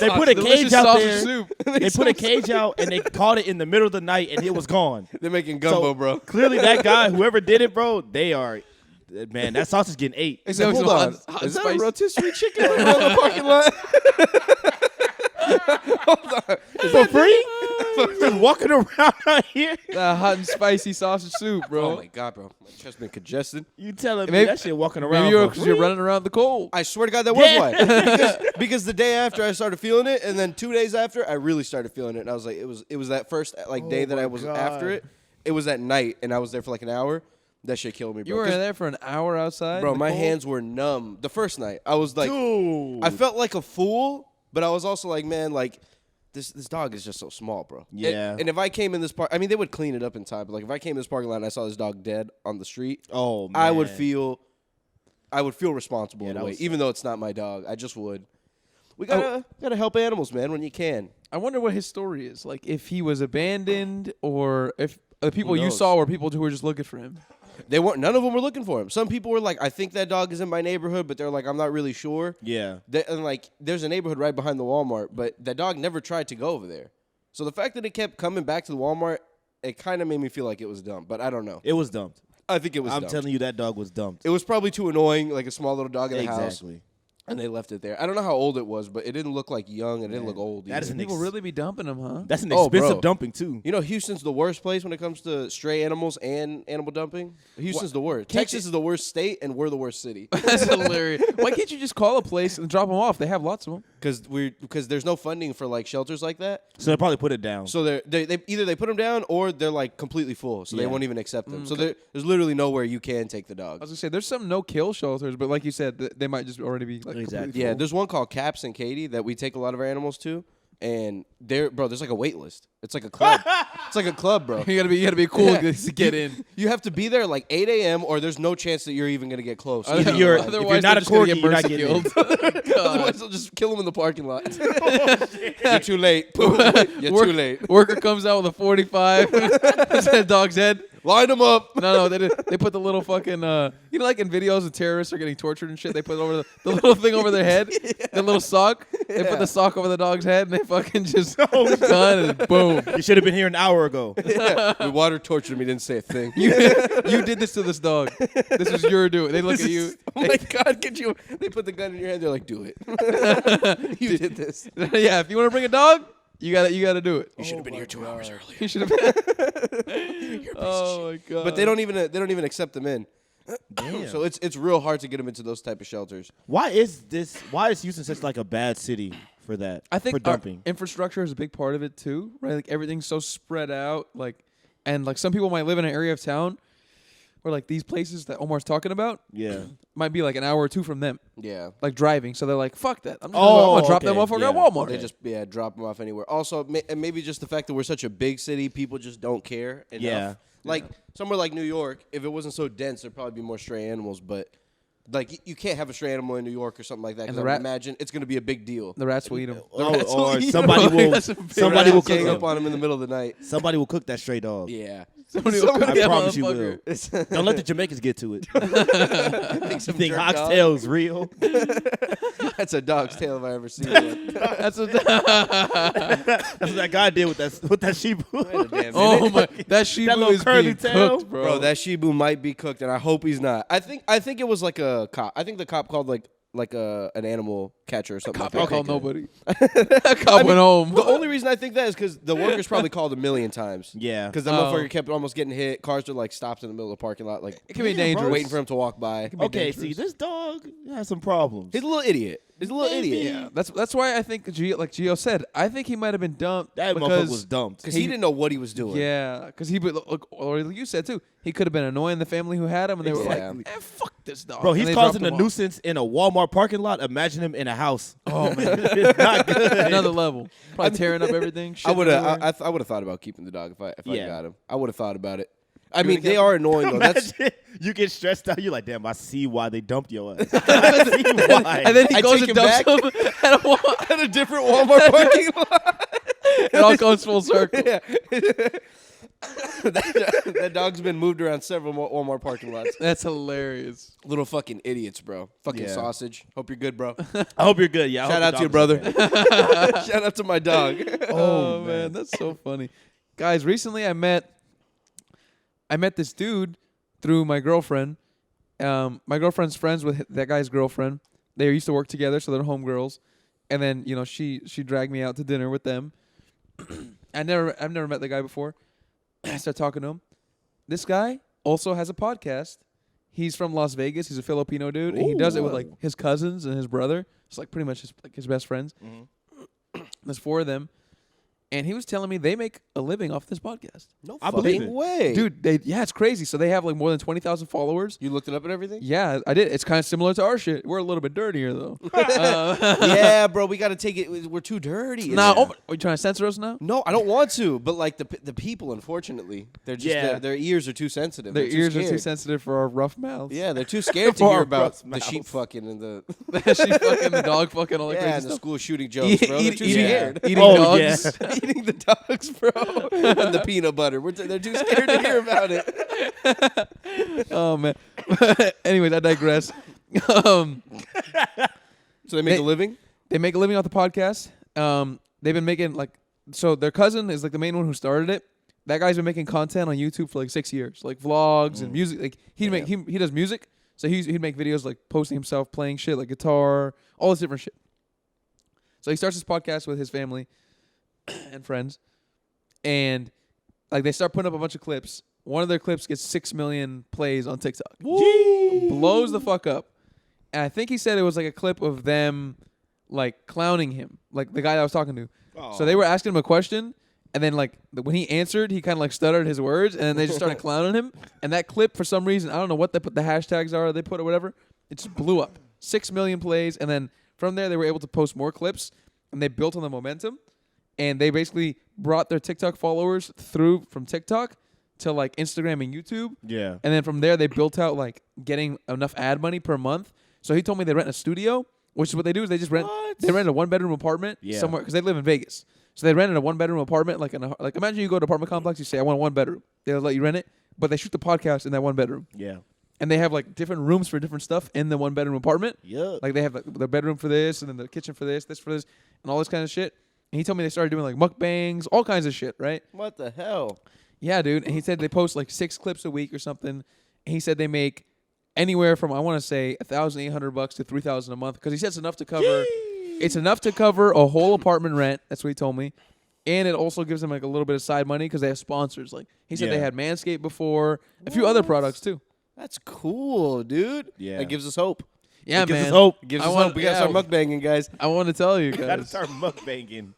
Speaker 3: they put a
Speaker 2: Delicious
Speaker 3: cage out
Speaker 2: sausage
Speaker 3: there.
Speaker 2: soup.
Speaker 3: They put a cage out and they caught it in the middle of the night and it was gone.
Speaker 1: They're making gumbo,
Speaker 3: So,
Speaker 1: bro.
Speaker 3: Clearly, that guy, whoever did it, bro, they are. Man, that sausage getting ate.
Speaker 2: Is that
Speaker 1: Hold on.
Speaker 2: hot
Speaker 1: Is that
Speaker 2: spice?
Speaker 1: a rotisserie chicken right around the parking lot? Hold on.
Speaker 3: For free? Just walking around out here?
Speaker 2: That hot and spicy sausage soup, bro.
Speaker 1: Oh my god, bro. My chest been congested.
Speaker 3: You telling me
Speaker 2: Maybe-
Speaker 3: that shit walking around
Speaker 2: Maybe you're
Speaker 3: for
Speaker 2: because you're
Speaker 3: free?
Speaker 2: running around the cold.
Speaker 1: I swear to God, that was
Speaker 3: Yeah.
Speaker 1: why. Because the day after I started feeling it, and then 2 days after, I really started feeling it, and I was like, it was that first like day that
Speaker 3: my
Speaker 1: I was
Speaker 3: God.
Speaker 1: after it. It was that night, and I was there for like an hour. That shit killed me, bro.
Speaker 2: You were
Speaker 1: 'Cause,
Speaker 2: there for an hour outside,
Speaker 1: bro,
Speaker 2: in the
Speaker 1: my
Speaker 2: cold?
Speaker 1: hands were numb. The first night, I was like,
Speaker 3: Dude.
Speaker 1: I felt like a fool, but I was also like, man, like this dog is just so small, bro.
Speaker 3: Yeah.
Speaker 1: And if I came in this park, I mean, they would clean it up in time, but like if I came in this parking lot and I saw this dog dead on the street,
Speaker 3: Oh, man.
Speaker 1: I would feel responsible
Speaker 3: Yeah,
Speaker 1: in a
Speaker 3: that
Speaker 1: way,
Speaker 3: was-
Speaker 1: even though it's not my dog. I just would. We gotta help animals, man, when you can.
Speaker 2: I wonder what his story is. Like, if he was abandoned, or if the people you
Speaker 1: knows?
Speaker 2: saw were people who were just looking for him.
Speaker 1: They weren't. None of them were looking for him. Some people were like, "I think that dog is in my neighborhood," but they're like, "I'm not really sure."
Speaker 3: Yeah.
Speaker 1: And like, there's a neighborhood right behind the Walmart, but that dog never tried to go over there. So the fact that it kept coming back to the Walmart, it kind of made me feel like it was dumb. But I don't know.
Speaker 3: It was dumped.
Speaker 1: I think it was.
Speaker 3: I'm
Speaker 1: dumped.
Speaker 3: telling you, that dog was dumped.
Speaker 1: It was probably too annoying, like a small little dog in the house.
Speaker 3: Exactly.
Speaker 1: And they left it there. I don't know how old it was, but it didn't look like young and it didn't look old.
Speaker 3: That is
Speaker 1: either.
Speaker 2: People really be dumping him, huh?
Speaker 3: That's an
Speaker 1: Oh,
Speaker 3: expensive
Speaker 1: bro.
Speaker 3: dumping too.
Speaker 1: You know, Houston's the worst place when it comes to stray animals and animal dumping. Houston's the worst. Texas is the worst state, and we're the worst city.
Speaker 2: That's hilarious. Why can't you just call a place and drop them off? They have lots of them.
Speaker 1: Because there's no funding for like shelters like that.
Speaker 3: So they probably put it down.
Speaker 1: So they either they put them down or they're like completely full, so they
Speaker 3: Yeah.
Speaker 1: won't even accept them. So there's literally nowhere you can take the
Speaker 2: I
Speaker 1: dog.
Speaker 2: was gonna say there's some no-kill shelters, but like you said, they might just already be like
Speaker 3: Exactly.
Speaker 2: completely
Speaker 1: Yeah,
Speaker 2: full.
Speaker 1: there's one called Caps and Katie that we take a lot of our animals to, and there's like a wait list. It's like a club. It's like a club, bro.
Speaker 2: You gotta be cool
Speaker 1: Yeah.
Speaker 2: to get in.
Speaker 1: You have to be there like 8 a.m. or there's no chance that you're even gonna get close.
Speaker 3: Either you're- if
Speaker 2: Otherwise,
Speaker 3: you're not
Speaker 2: they're
Speaker 3: a
Speaker 2: just gonna
Speaker 3: corgi,
Speaker 2: get
Speaker 3: you're not
Speaker 2: mercy
Speaker 3: getting in.
Speaker 2: killed.
Speaker 1: Otherwise, they'll just kill them in the parking lot. You're too late. You're too late.
Speaker 2: Worker comes out with a 45. Puts that dog's head.
Speaker 1: Line them up.
Speaker 2: No, they put the little fucking you know, like in videos of terrorists are getting tortured and shit. They put over the little thing over their head, the little sock. They put the sock over the dog's head, and they fucking just gun and boom.
Speaker 3: You should have been here an hour ago.
Speaker 1: The water tortured me. Didn't say a thing.
Speaker 2: You did this to this dog. This is your doing. They look at you.
Speaker 1: Oh my God! Could you? They put the gun in your hand. They're like, "Do it." You did this.
Speaker 2: Yeah, if you want to bring a dog, you gotta do it.
Speaker 1: You should have been here 2 hours earlier.
Speaker 2: You should have been. Oh my god.
Speaker 1: But they don't even accept them in.
Speaker 3: Damn.
Speaker 1: So it's real hard to get them into those type of shelters.
Speaker 3: Why is Houston such like a bad city for that?
Speaker 2: I think
Speaker 3: for
Speaker 2: our
Speaker 3: dumping.
Speaker 2: infrastructure is a big part of it too, right? Like everything's so spread out, and some people might live in an area of town where like these places that Omar's talking about
Speaker 3: Yeah.
Speaker 2: might be like an hour or two from them,
Speaker 1: Yeah.
Speaker 2: like driving. So they're like, "Fuck that! I'm
Speaker 3: Oh,
Speaker 2: gonna drop that
Speaker 3: okay.
Speaker 2: motherfucker at
Speaker 3: Yeah.
Speaker 2: Walmart."
Speaker 1: They just drop them off anywhere. Also, and maybe just the fact that we're such a big city, people just don't care enough.
Speaker 3: Yeah.
Speaker 1: Like somewhere like New York, if it wasn't so dense, there'd probably be more stray animals. But like you can't have a stray animal in New York or something like that.
Speaker 2: And
Speaker 1: Because
Speaker 2: the
Speaker 1: I
Speaker 2: rat-
Speaker 1: would imagine it's going to be a big deal.
Speaker 2: the rats will eat them.
Speaker 3: Or somebody will
Speaker 2: That's a big
Speaker 3: somebody will
Speaker 1: Gang
Speaker 3: cook
Speaker 1: up
Speaker 3: them.
Speaker 1: on them in the middle of the night.
Speaker 3: Somebody will cook that stray dog.
Speaker 1: Yeah.
Speaker 2: Somebody will cook
Speaker 3: I
Speaker 2: that
Speaker 3: promise you
Speaker 2: motherfucker.
Speaker 3: will. Don't let the Jamaicans get to it.
Speaker 1: Make some
Speaker 3: You think
Speaker 1: jerk dog.
Speaker 3: oxtail's real?
Speaker 1: That's a dog's tail if I ever seen one.
Speaker 2: That's what.
Speaker 3: That's what that guy did with that sheep.
Speaker 1: Wait a damn
Speaker 2: Oh
Speaker 1: minute.
Speaker 2: my! That Shibu
Speaker 3: little
Speaker 2: is
Speaker 3: curly
Speaker 2: being
Speaker 3: tail.
Speaker 2: cooked, bro.
Speaker 1: Bro, that Shibu might be cooked, and I hope he's not. I think it was like a cop. I think the cop called like an animal catcher or something
Speaker 2: cop
Speaker 1: like
Speaker 2: ain't
Speaker 1: that.
Speaker 2: called nobody. That cop went home.
Speaker 1: The only reason I think that is because the workers probably called a million times.
Speaker 3: Yeah.
Speaker 1: Because the motherfucker kept almost getting hit. Cars are like stopped in the middle of the parking lot, like
Speaker 2: It can be
Speaker 3: Yeah, bro.
Speaker 2: dangerous.
Speaker 1: waiting for him to walk by.
Speaker 3: Okay, see, this dog has some problems.
Speaker 1: He's a little idiot. He's a little
Speaker 3: Maybe.
Speaker 1: idiot.
Speaker 2: Yeah, that's why I think like Gio said, I think he might have been dumped.
Speaker 3: That
Speaker 2: because
Speaker 3: motherfucker was dumped.
Speaker 1: Because he didn't know what he was doing.
Speaker 2: Yeah, because or you said too, he could have been annoying the family who had him, and they were like,
Speaker 1: Exactly.
Speaker 2: fuck this dog.
Speaker 3: Bro,
Speaker 2: And
Speaker 3: he's
Speaker 2: they
Speaker 3: causing
Speaker 2: dropped
Speaker 3: a
Speaker 2: him off.
Speaker 3: nuisance in a Walmart parking lot. Imagine him in a house.
Speaker 2: Oh man,
Speaker 3: It's not good.
Speaker 2: another level. Probably tearing up everything.
Speaker 1: I would
Speaker 2: have.
Speaker 1: have. I would have thought about keeping the dog if I
Speaker 3: Yeah.
Speaker 1: got him. I would have thought about it. I mean, they are annoying though. That's
Speaker 3: Imagine you get stressed out. You're like, damn, I see why they dumped your ass. I see why.
Speaker 2: And then he
Speaker 1: I
Speaker 2: goes
Speaker 1: take
Speaker 2: and
Speaker 1: him
Speaker 2: dumps
Speaker 1: back.
Speaker 2: him at a Walmart.
Speaker 1: at a different Walmart parking lot.
Speaker 2: It all comes full circle.
Speaker 1: Yeah. that dog's been moved around several Walmart parking lots.
Speaker 2: That's hilarious.
Speaker 1: Little fucking idiots, bro. Fucking
Speaker 3: Yeah.
Speaker 1: sausage. Hope you're good, bro.
Speaker 3: I hope you're good. Yeah. I
Speaker 1: Shout
Speaker 3: hope
Speaker 1: out to
Speaker 3: the
Speaker 1: your
Speaker 3: dog is
Speaker 1: brother.
Speaker 3: okay.
Speaker 1: Shout out to my dog.
Speaker 2: Oh man, that's so funny. Guys, recently I met this dude through my girlfriend. My girlfriend's friends with that guy's girlfriend. They used to work together, so they're homegirls. And then, she dragged me out to dinner with them. I've never met the guy before. I started talking to him. This guy also has a podcast. He's from Las Vegas. He's a Filipino dude, and he does it with like his cousins and his brother. It's like pretty much his best friends. There's 4 of them. And he was telling me they make a living off this podcast.
Speaker 1: No
Speaker 3: I believe
Speaker 1: fucking
Speaker 3: it.
Speaker 1: way.
Speaker 2: Dude, it's crazy. So they have like more than 20,000 followers.
Speaker 1: You looked it up and everything?
Speaker 2: Yeah, I did. It's kind of similar to our shit. We're a little bit dirtier though.
Speaker 1: Yeah, bro, we got to take it. We're too dirty.
Speaker 2: Nah, are you trying to censor us now?
Speaker 1: No, I don't want to. But like the people, unfortunately, they're just
Speaker 3: Yeah.
Speaker 1: their ears are too sensitive.
Speaker 2: Their
Speaker 1: They're
Speaker 2: ears are too
Speaker 1: scared.
Speaker 2: sensitive for our rough mouths.
Speaker 1: Yeah, they're too scared to
Speaker 3: For
Speaker 1: hear
Speaker 3: our
Speaker 1: about
Speaker 3: rough
Speaker 1: the sheep
Speaker 3: mouths.
Speaker 1: fucking and the
Speaker 2: She fucking the dog fucking all that
Speaker 1: yeah,
Speaker 2: crazy
Speaker 1: and the
Speaker 2: stuff.
Speaker 1: school shooting jokes, bro. They're too scared.
Speaker 2: Eating
Speaker 3: Oh,
Speaker 2: dogs.
Speaker 3: yeah.
Speaker 1: Eating the dogs, bro, and the peanut butter. They're too scared to hear about it.
Speaker 2: Oh man. Anyways, I digress.
Speaker 1: So they make a living.
Speaker 2: They make a living off the podcast. They've been making so their cousin is like the main one who started it. That guy's been making content on YouTube for like 6 years, like vlogs and music. Like he does music, so he'd make videos like posting himself playing shit like guitar, all this different shit. So he starts his podcast with his family and friends, and like they start putting up a bunch of clips. One of their clips gets 6 million plays on TikTok. Blows the fuck up. And I think he said it was like a clip of them like clowning him, like the guy that I was talking to. So they were asking him a question, and then like when he answered, he kind of like stuttered his words, and then they just started clowning him. And that clip, for some reason, I don't know what they put the hashtags are, they put or whatever, it just blew up. 6 million plays, and then from there they were able to post more clips, and they built on the momentum, and they basically brought their TikTok followers through from TikTok to like Instagram and YouTube.
Speaker 3: Yeah.
Speaker 2: And then from there they built out like getting enough ad money per month. So he told me they rent a studio, which is what they do is they just rent.
Speaker 3: What?
Speaker 2: They rent a 1-bedroom apartment somewhere because they live in Vegas. So they rented a 1-bedroom apartment, like imagine you go to an apartment complex, you say I want a 1-bedroom. They'll let you rent it, but they shoot the podcast in that 1-bedroom.
Speaker 3: Yeah.
Speaker 2: And they have like different rooms for different stuff in the 1-bedroom apartment.
Speaker 3: Yeah.
Speaker 2: Like they have like, the bedroom for this, and then the kitchen for this for this, and all this kind of shit. And he told me they started doing like mukbangs, all kinds of shit, right?
Speaker 1: What the hell?
Speaker 2: Yeah, dude. And he said they post like 6 clips a week or something. And he said they make anywhere from I want to say $1,800 to $3,000 a month because he said it's enough to cover. It's enough to cover a whole apartment rent. That's what he told me, and it also gives them like a little bit of side money because they have sponsors. Like he said, they had Manscaped before, a few other products too.
Speaker 1: That's cool, dude.
Speaker 3: Yeah.
Speaker 1: That gives us hope.
Speaker 2: Yeah,
Speaker 3: It gives
Speaker 2: man.
Speaker 3: us hope.
Speaker 1: Gives
Speaker 2: I
Speaker 1: us
Speaker 2: want-
Speaker 1: hope. We gotta
Speaker 2: yeah.
Speaker 1: start mukbanging, guys.
Speaker 2: I want to tell you
Speaker 3: Gotta
Speaker 2: guys.
Speaker 3: start mukbanging.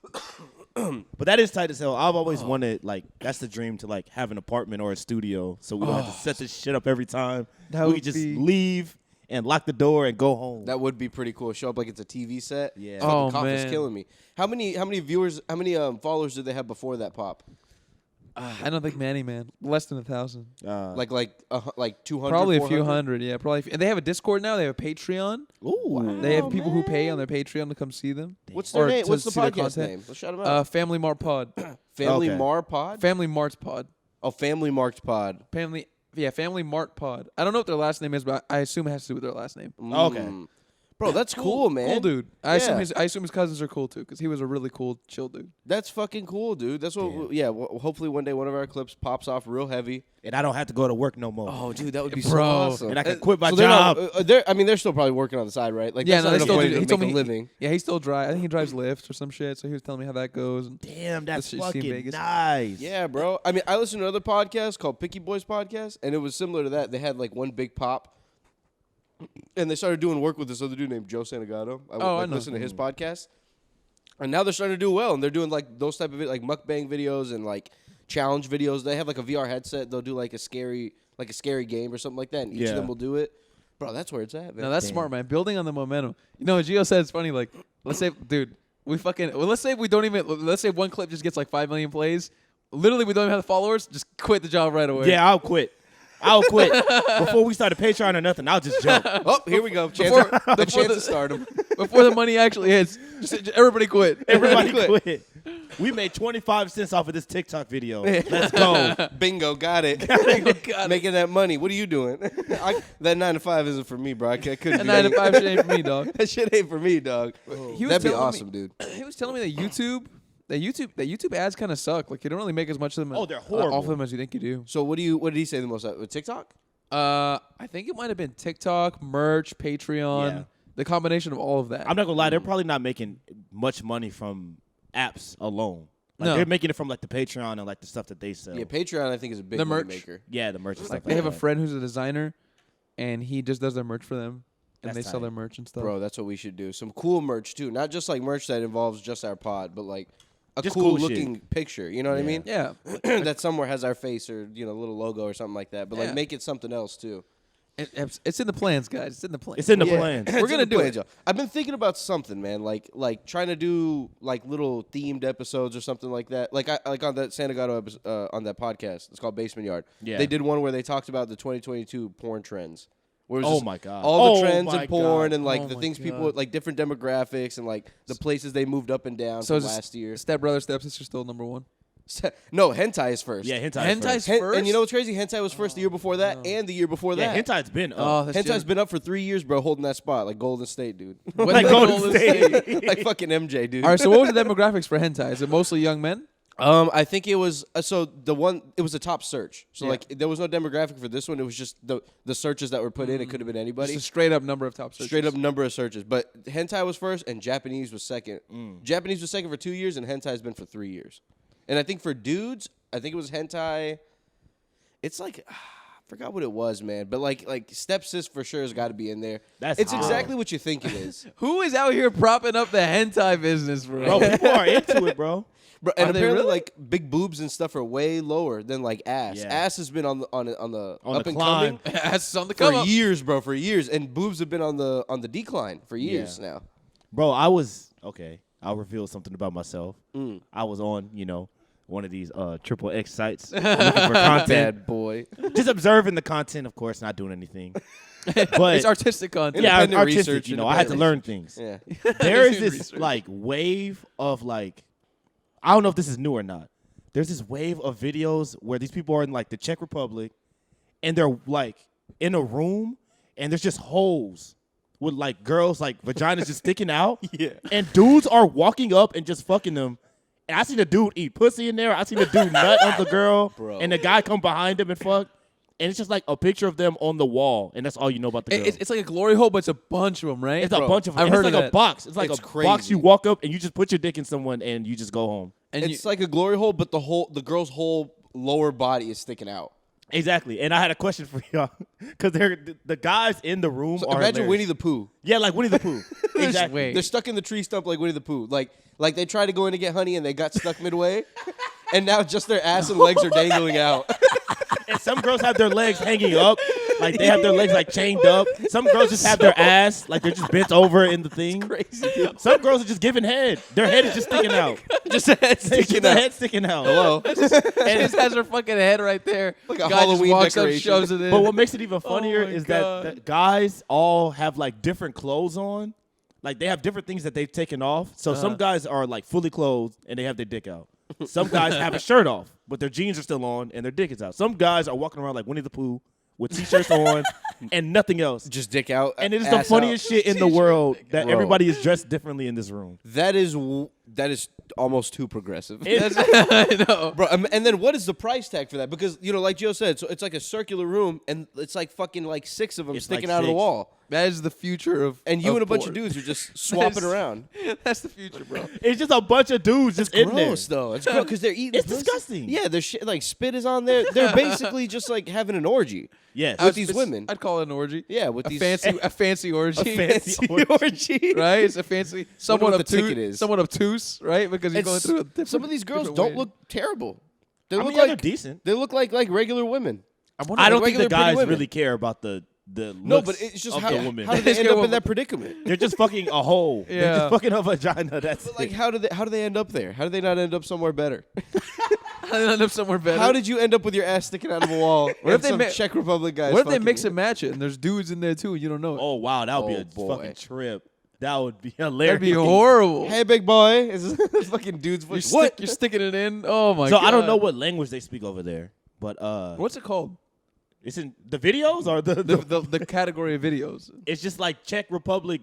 Speaker 3: But that is tight as hell. I've always wanted, like, that's the dream to, like, have an apartment or a studio so we don't have to set this shit up every time.
Speaker 2: That
Speaker 3: We
Speaker 2: would
Speaker 3: can just
Speaker 2: be-
Speaker 3: leave and lock the door and go home.
Speaker 1: That would be pretty cool. Show up like it's a TV set.
Speaker 3: Yeah.
Speaker 1: Fucking
Speaker 2: Oh,
Speaker 1: cough is
Speaker 2: man.
Speaker 1: killing me. How many viewers? How many followers did they have before that pop?
Speaker 2: I don't think many, man. Less than 1,000.
Speaker 1: Like 200.
Speaker 2: Probably a few
Speaker 1: 400?
Speaker 2: hundred. Yeah, probably. And they have a Discord now. They have a Patreon.
Speaker 3: Ooh.
Speaker 2: They have people who pay on their Patreon to come see them.
Speaker 1: What's their
Speaker 2: Or
Speaker 1: name?
Speaker 2: to
Speaker 1: What's the
Speaker 2: see their
Speaker 1: podcast
Speaker 2: content.
Speaker 1: name? Let's shout them out.
Speaker 2: Family Mart Pod.
Speaker 1: Family
Speaker 3: okay.
Speaker 1: Mar Pod.
Speaker 2: Family Mart's Pod.
Speaker 1: Oh, Family Marked Pod.
Speaker 2: Family Mart Pod. I don't know what their last name is, but I assume it has to do with their last name.
Speaker 3: Okay.
Speaker 1: Bro, that's cool, man.
Speaker 2: Cool dude. I
Speaker 1: Yeah.
Speaker 2: assume his cousins are cool too, because he was a really cool, chill dude.
Speaker 1: That's fucking cool, dude. That's what. Hopefully one day one of our clips pops off real heavy.
Speaker 3: And I don't have to go to work no more.
Speaker 1: Oh, dude, that would be
Speaker 2: Bro.
Speaker 1: so awesome.
Speaker 3: And I can quit my
Speaker 1: So they're not-
Speaker 3: job.
Speaker 1: they're still probably working on the side, right? Like,
Speaker 2: Yeah,
Speaker 1: that's
Speaker 2: no,
Speaker 1: not
Speaker 2: they
Speaker 1: enough
Speaker 2: still
Speaker 1: money
Speaker 2: do.
Speaker 1: to
Speaker 2: He
Speaker 1: make
Speaker 2: told
Speaker 1: a
Speaker 2: me
Speaker 1: living.
Speaker 2: Yeah, he still drives. I think he drives Lyft or some shit. So he was telling me how that goes. And
Speaker 3: Damn, that's
Speaker 2: Let's just see
Speaker 3: fucking
Speaker 2: Vegas.
Speaker 3: nice.
Speaker 1: Yeah, bro. I mean, I listened to another podcast called Picky Boys Podcast, and it was similar to that. They had like one big pop, and they started doing work with this other dude named Joe Santagato. I
Speaker 2: I know.
Speaker 1: listened to his podcast, and now they're starting to do well, and they're doing like those type of like mukbang videos and like challenge videos. They have like a VR headset. They'll do like a scary game or something like that, and each of them will do it. Bro, that's where it's at, man.
Speaker 2: no, that's smart, man. Building on the momentum. You know, Gio said it's funny. Like, let's say, dude, let's say we don't even. Let's say one clip just gets like 5 million plays. Literally, we don't even have the followers. Just quit the job right away.
Speaker 3: Yeah, I'll quit. Before we start a Patreon or nothing. I'll just jump.
Speaker 1: Oh, here we go. Chance to start them.
Speaker 2: Before the money actually hits, just everybody quit.
Speaker 3: Everybody quit. We made 25 cents off of this TikTok video. Let's go.
Speaker 1: Bingo, got it. Making that money. What are you doing? That 9 to 5 isn't for me, bro. I couldn't.
Speaker 2: And
Speaker 1: do
Speaker 2: 9 to
Speaker 1: that.
Speaker 2: 5 shit ain't for me, dog.
Speaker 1: That shit ain't for me, dog.
Speaker 2: He was
Speaker 1: That'd be
Speaker 2: telling
Speaker 1: awesome,
Speaker 2: me,
Speaker 1: dude.
Speaker 2: He was telling me that YouTube ads kind of suck. Like you don't really make as much of them.
Speaker 3: Oh, they're horrible.
Speaker 2: Off of them as you think you do.
Speaker 1: So what did he say the most with TikTok?
Speaker 2: I think it might have been TikTok, merch, Patreon,
Speaker 3: Yeah.
Speaker 2: the combination of all of that.
Speaker 3: I'm not gonna lie, they're probably not making much money from apps alone. Like
Speaker 2: No.
Speaker 3: they're making it from like the Patreon and like the stuff that they sell.
Speaker 1: Yeah, Patreon I think is a big
Speaker 2: The
Speaker 1: money
Speaker 2: merch.
Speaker 1: maker.
Speaker 3: Yeah, the merch and
Speaker 2: Like
Speaker 3: stuff.
Speaker 2: they have a
Speaker 3: that.
Speaker 2: friend who's a designer, and he just does their merch for them, and
Speaker 3: That's
Speaker 2: they sell
Speaker 3: tight.
Speaker 2: their merch and stuff.
Speaker 1: Bro, that's what we should do. Some cool merch too. Not just like merch that involves just our pod, but like a
Speaker 3: Just
Speaker 1: cool
Speaker 3: cool
Speaker 1: looking picture. You know what I mean?
Speaker 2: Yeah.
Speaker 1: That somewhere has our face or a little logo or something like that. But like
Speaker 2: Yeah.
Speaker 1: make it something else too.
Speaker 2: It's in the plans, guys. It's in the plans.
Speaker 3: It's in the
Speaker 1: Yeah.
Speaker 3: plans.
Speaker 1: It's
Speaker 2: We're gonna
Speaker 1: in the
Speaker 2: do
Speaker 1: plans,
Speaker 2: it.
Speaker 1: y'all. I've been thinking about something, man. Like trying to do like little themed episodes or something like that. Like on that Santa Gato episode, on that podcast. It's called Basement Yard.
Speaker 3: Yeah.
Speaker 1: They did one where they talked about the 2022 porn trends. Where it was
Speaker 3: Oh
Speaker 1: just
Speaker 3: my God.
Speaker 1: all the
Speaker 3: Oh
Speaker 1: trends
Speaker 3: my
Speaker 1: in porn
Speaker 3: God.
Speaker 1: and like
Speaker 2: Oh
Speaker 1: the
Speaker 2: my
Speaker 1: things people
Speaker 2: God.
Speaker 1: like different demographics and like the places they moved up and down
Speaker 2: So
Speaker 1: from
Speaker 2: is
Speaker 1: last year.
Speaker 2: Step Brother, Step Sister still number one.
Speaker 1: No, hentai is first.
Speaker 3: Yeah, hentai.
Speaker 2: Hentai's
Speaker 3: first.
Speaker 2: first.
Speaker 1: And you know what's crazy? Hentai was first the year before that and the year before
Speaker 3: Yeah,
Speaker 1: that.
Speaker 3: hentai's been up.
Speaker 2: Oh, that's
Speaker 1: Hentai's been up for 3 years, bro, holding that spot like Golden State, dude.
Speaker 2: When
Speaker 3: Like
Speaker 2: the
Speaker 3: Golden
Speaker 2: Golden
Speaker 3: State.
Speaker 1: Like fucking MJ, dude.
Speaker 2: All right. So what was the demographics for hentai? Is it mostly young men?
Speaker 1: I think it was it was a top search. So
Speaker 2: Yeah.
Speaker 1: like there was no demographic for this one. It was just the searches that were put in. It could have been anybody.
Speaker 2: Just a straight up number of top searches.
Speaker 1: Straight up number of searches. But hentai was first and Japanese was second. Japanese was second for 2 years and hentai's been for 3 years. And I think for dudes, I think it was hentai. It's like I forgot what it was, man. But like stepsis for sure has got to be in there. It's
Speaker 3: hard.
Speaker 1: exactly what you think it is.
Speaker 2: Who is out here propping up the hentai business, bro?
Speaker 3: Bro, people are into it, bro.
Speaker 1: Bro, and
Speaker 2: Are they
Speaker 1: apparently,
Speaker 2: really?
Speaker 1: like big boobs and stuff are way lower than like ass.
Speaker 3: Yeah.
Speaker 1: Ass has been on the
Speaker 3: On
Speaker 1: up
Speaker 3: the
Speaker 1: and
Speaker 3: climb.
Speaker 1: coming
Speaker 2: Ass on the
Speaker 1: for
Speaker 2: come up.
Speaker 1: years, bro. For years, and boobs have been on the decline for years now.
Speaker 3: Bro, I was okay. I'll reveal something about myself. I was on, one of these triple X sites looking for content.
Speaker 1: Bad boy.
Speaker 3: Just observing the content, of course, not doing anything. But
Speaker 2: It's artistic content.
Speaker 3: yeah,
Speaker 1: independent
Speaker 3: artistic.
Speaker 1: research,
Speaker 3: I had to
Speaker 1: independent
Speaker 3: learn things.
Speaker 1: Yeah.
Speaker 3: There is
Speaker 2: Doing
Speaker 3: this
Speaker 2: research.
Speaker 3: like wave of like, I don't know if this is new or not. There's this wave of videos where these people are in like the Czech Republic, and they're like in a room, and there's just holes with like girls like vaginas just sticking out.
Speaker 1: Yeah.
Speaker 3: And dudes are walking up and just fucking them. And I seen a dude eat pussy in there. I seen a dude nut on the girl,
Speaker 1: Bro.
Speaker 3: and the guy come behind him and fuck. And it's just like a picture of them on the wall, and that's all you know about the girl.
Speaker 2: It's like a glory hole, but it's a bunch of them, right?
Speaker 3: It's a bunch of them.
Speaker 2: I've
Speaker 3: And
Speaker 2: heard
Speaker 3: it's
Speaker 2: of
Speaker 3: like a
Speaker 2: that.
Speaker 3: box. It's like
Speaker 1: It's
Speaker 3: a box
Speaker 1: crazy.
Speaker 3: you walk up and you just put your dick in someone and you just go home.
Speaker 2: And
Speaker 1: It's like a glory hole, but the girl's whole lower body is sticking out.
Speaker 3: Exactly. And I had a question for y'all because the guys in the room
Speaker 1: So
Speaker 3: are
Speaker 1: imagine
Speaker 3: hilarious.
Speaker 1: Winnie the Pooh.
Speaker 3: Yeah, like Winnie the Pooh. Exactly.
Speaker 2: Wait.
Speaker 1: They're stuck in the tree stump like Winnie the Pooh. Like they tried to go in to get honey and they got stuck midway, and now just their ass and legs are dangling out.
Speaker 3: And some girls have their legs hanging up, like they have their legs like chained up. Some girls just have their ass like they're just bent over in the thing.
Speaker 1: Crazy, dude.
Speaker 3: Some girls are just giving head. Their head is just sticking out.
Speaker 1: Just a head
Speaker 3: It's
Speaker 1: sticking
Speaker 3: just the
Speaker 1: out.
Speaker 3: head sticking out.
Speaker 1: Hello.
Speaker 2: She just has her fucking head right there.
Speaker 1: Like a
Speaker 2: Guy
Speaker 1: Halloween
Speaker 2: just walks
Speaker 1: decoration.
Speaker 2: up, shoves it in.
Speaker 3: But what makes it even funnier
Speaker 2: my
Speaker 3: is
Speaker 2: God.
Speaker 3: that the guys all have like different clothes on. Like they have different things that they've taken off. So some guys are like fully clothed and they have their dick out. Some guys have a shirt off, but their jeans are still on and their dick is out. Some guys are walking around like Winnie the Pooh with t-shirts on and nothing else.
Speaker 1: Just dick out.
Speaker 3: And it is the
Speaker 1: ass
Speaker 3: funniest
Speaker 1: out.
Speaker 3: shit in the world that
Speaker 1: Bro.
Speaker 3: everybody is dressed differently in this room.
Speaker 1: That is almost too progressive.
Speaker 2: I know.
Speaker 1: Bro, and then what is the price tag for that? Because, like Joe said, so it's like a circular room, and it's like fucking like 6 of them
Speaker 3: It's
Speaker 1: sticking
Speaker 3: like
Speaker 1: out of the
Speaker 3: 6.
Speaker 1: wall.
Speaker 2: That is the future of
Speaker 1: And you
Speaker 2: of
Speaker 1: and a bunch of
Speaker 2: porn.
Speaker 1: dudes are just swapping
Speaker 2: That's-
Speaker 1: around.
Speaker 2: That's the future, bro.
Speaker 3: It's just a bunch of dudes just in there.
Speaker 1: Gross, though. It's gross because they're eating.
Speaker 3: It's
Speaker 1: pussy.
Speaker 3: disgusting.
Speaker 1: Yeah, their shit, like spit is on there. They're basically just like having an orgy.
Speaker 3: Yes.
Speaker 1: With these women.
Speaker 2: I'd call it an orgy.
Speaker 1: Yeah, with
Speaker 2: a
Speaker 1: these
Speaker 2: fancy orgy.
Speaker 3: A fancy orgy.
Speaker 2: Right? It's a fancy, somewhat
Speaker 1: what the
Speaker 2: obtuse,
Speaker 1: ticket is.
Speaker 2: somewhat obtuse, right? Because you're going
Speaker 1: It's-
Speaker 2: through a different.
Speaker 1: some of these girls
Speaker 2: different
Speaker 1: don't
Speaker 2: way.
Speaker 1: look terrible. They
Speaker 3: I
Speaker 1: look
Speaker 3: mean, yeah, they're
Speaker 1: like
Speaker 3: decent.
Speaker 1: they look like regular women.
Speaker 3: I don't
Speaker 1: like
Speaker 3: think
Speaker 1: regular
Speaker 3: the
Speaker 1: pretty
Speaker 3: guys
Speaker 1: women.
Speaker 3: really care about the
Speaker 1: No,
Speaker 3: looks
Speaker 1: but it's just
Speaker 3: of
Speaker 1: how,
Speaker 3: the woman.
Speaker 1: how do they
Speaker 2: Let's
Speaker 1: end
Speaker 2: go
Speaker 1: up in
Speaker 2: with-
Speaker 1: that predicament?
Speaker 3: They're just fucking a hole. They're
Speaker 2: Yeah.
Speaker 3: just fucking a vagina. That's
Speaker 1: But like,
Speaker 3: it.
Speaker 1: how do they end up there? How do they not end up somewhere better?
Speaker 2: I end up somewhere better.
Speaker 1: How did you end up with your ass sticking out of a wall?
Speaker 2: What if they
Speaker 1: some
Speaker 2: ma-
Speaker 1: Czech Republic guys?
Speaker 2: What if they
Speaker 1: fucking
Speaker 2: mix
Speaker 1: you?
Speaker 2: and match it and there's dudes in there too and you don't know it?
Speaker 3: Oh wow, that would
Speaker 1: Oh,
Speaker 3: be a
Speaker 1: boy.
Speaker 3: fucking trip. That would be hilarious.
Speaker 2: That'd be horrible.
Speaker 1: Hey, big boy, is this fucking dude's
Speaker 2: You're,
Speaker 1: voice?
Speaker 2: you're sticking it in. Oh my
Speaker 3: So
Speaker 2: god.
Speaker 3: I don't know what language they speak over there, but
Speaker 2: What's it called?
Speaker 3: it's in the videos or
Speaker 2: The category of videos.
Speaker 3: it's just like Czech Republic.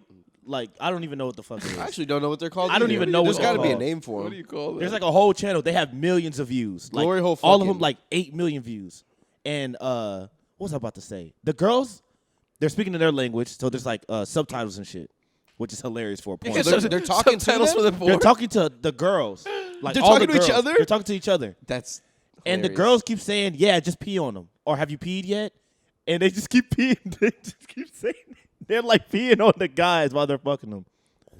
Speaker 3: Like I don't even know what the fuck it is.
Speaker 1: I actually don't know what they're called.
Speaker 3: I don't
Speaker 1: either.
Speaker 3: even know
Speaker 1: There's
Speaker 3: what
Speaker 1: got
Speaker 3: they're
Speaker 1: to be a
Speaker 3: called.
Speaker 1: name for
Speaker 2: What
Speaker 1: them.
Speaker 2: do you call it?
Speaker 3: There's like a whole channel. They have millions of views. Like
Speaker 1: Glory hole
Speaker 3: all of
Speaker 1: fucking.
Speaker 3: them like 8 million views. And what was I about to say? The girls, they're speaking in their language, so there's like subtitles and shit, which is hilarious for a porn.
Speaker 2: Yeah,
Speaker 1: they're talking to
Speaker 2: subtitles
Speaker 1: them?
Speaker 2: for the
Speaker 3: They're
Speaker 2: porn.
Speaker 3: talking to the girls. Like
Speaker 1: They're
Speaker 3: all
Speaker 1: talking
Speaker 3: the
Speaker 1: to each
Speaker 3: girls.
Speaker 1: other?
Speaker 3: They're talking to each other.
Speaker 1: That's
Speaker 3: And the
Speaker 1: hilarious.
Speaker 3: girls keep saying, "Yeah, just pee on them," or "Have you peed yet?" And they just keep peeing. They just keep saying it. They're like peeing on the guys while they're fucking them.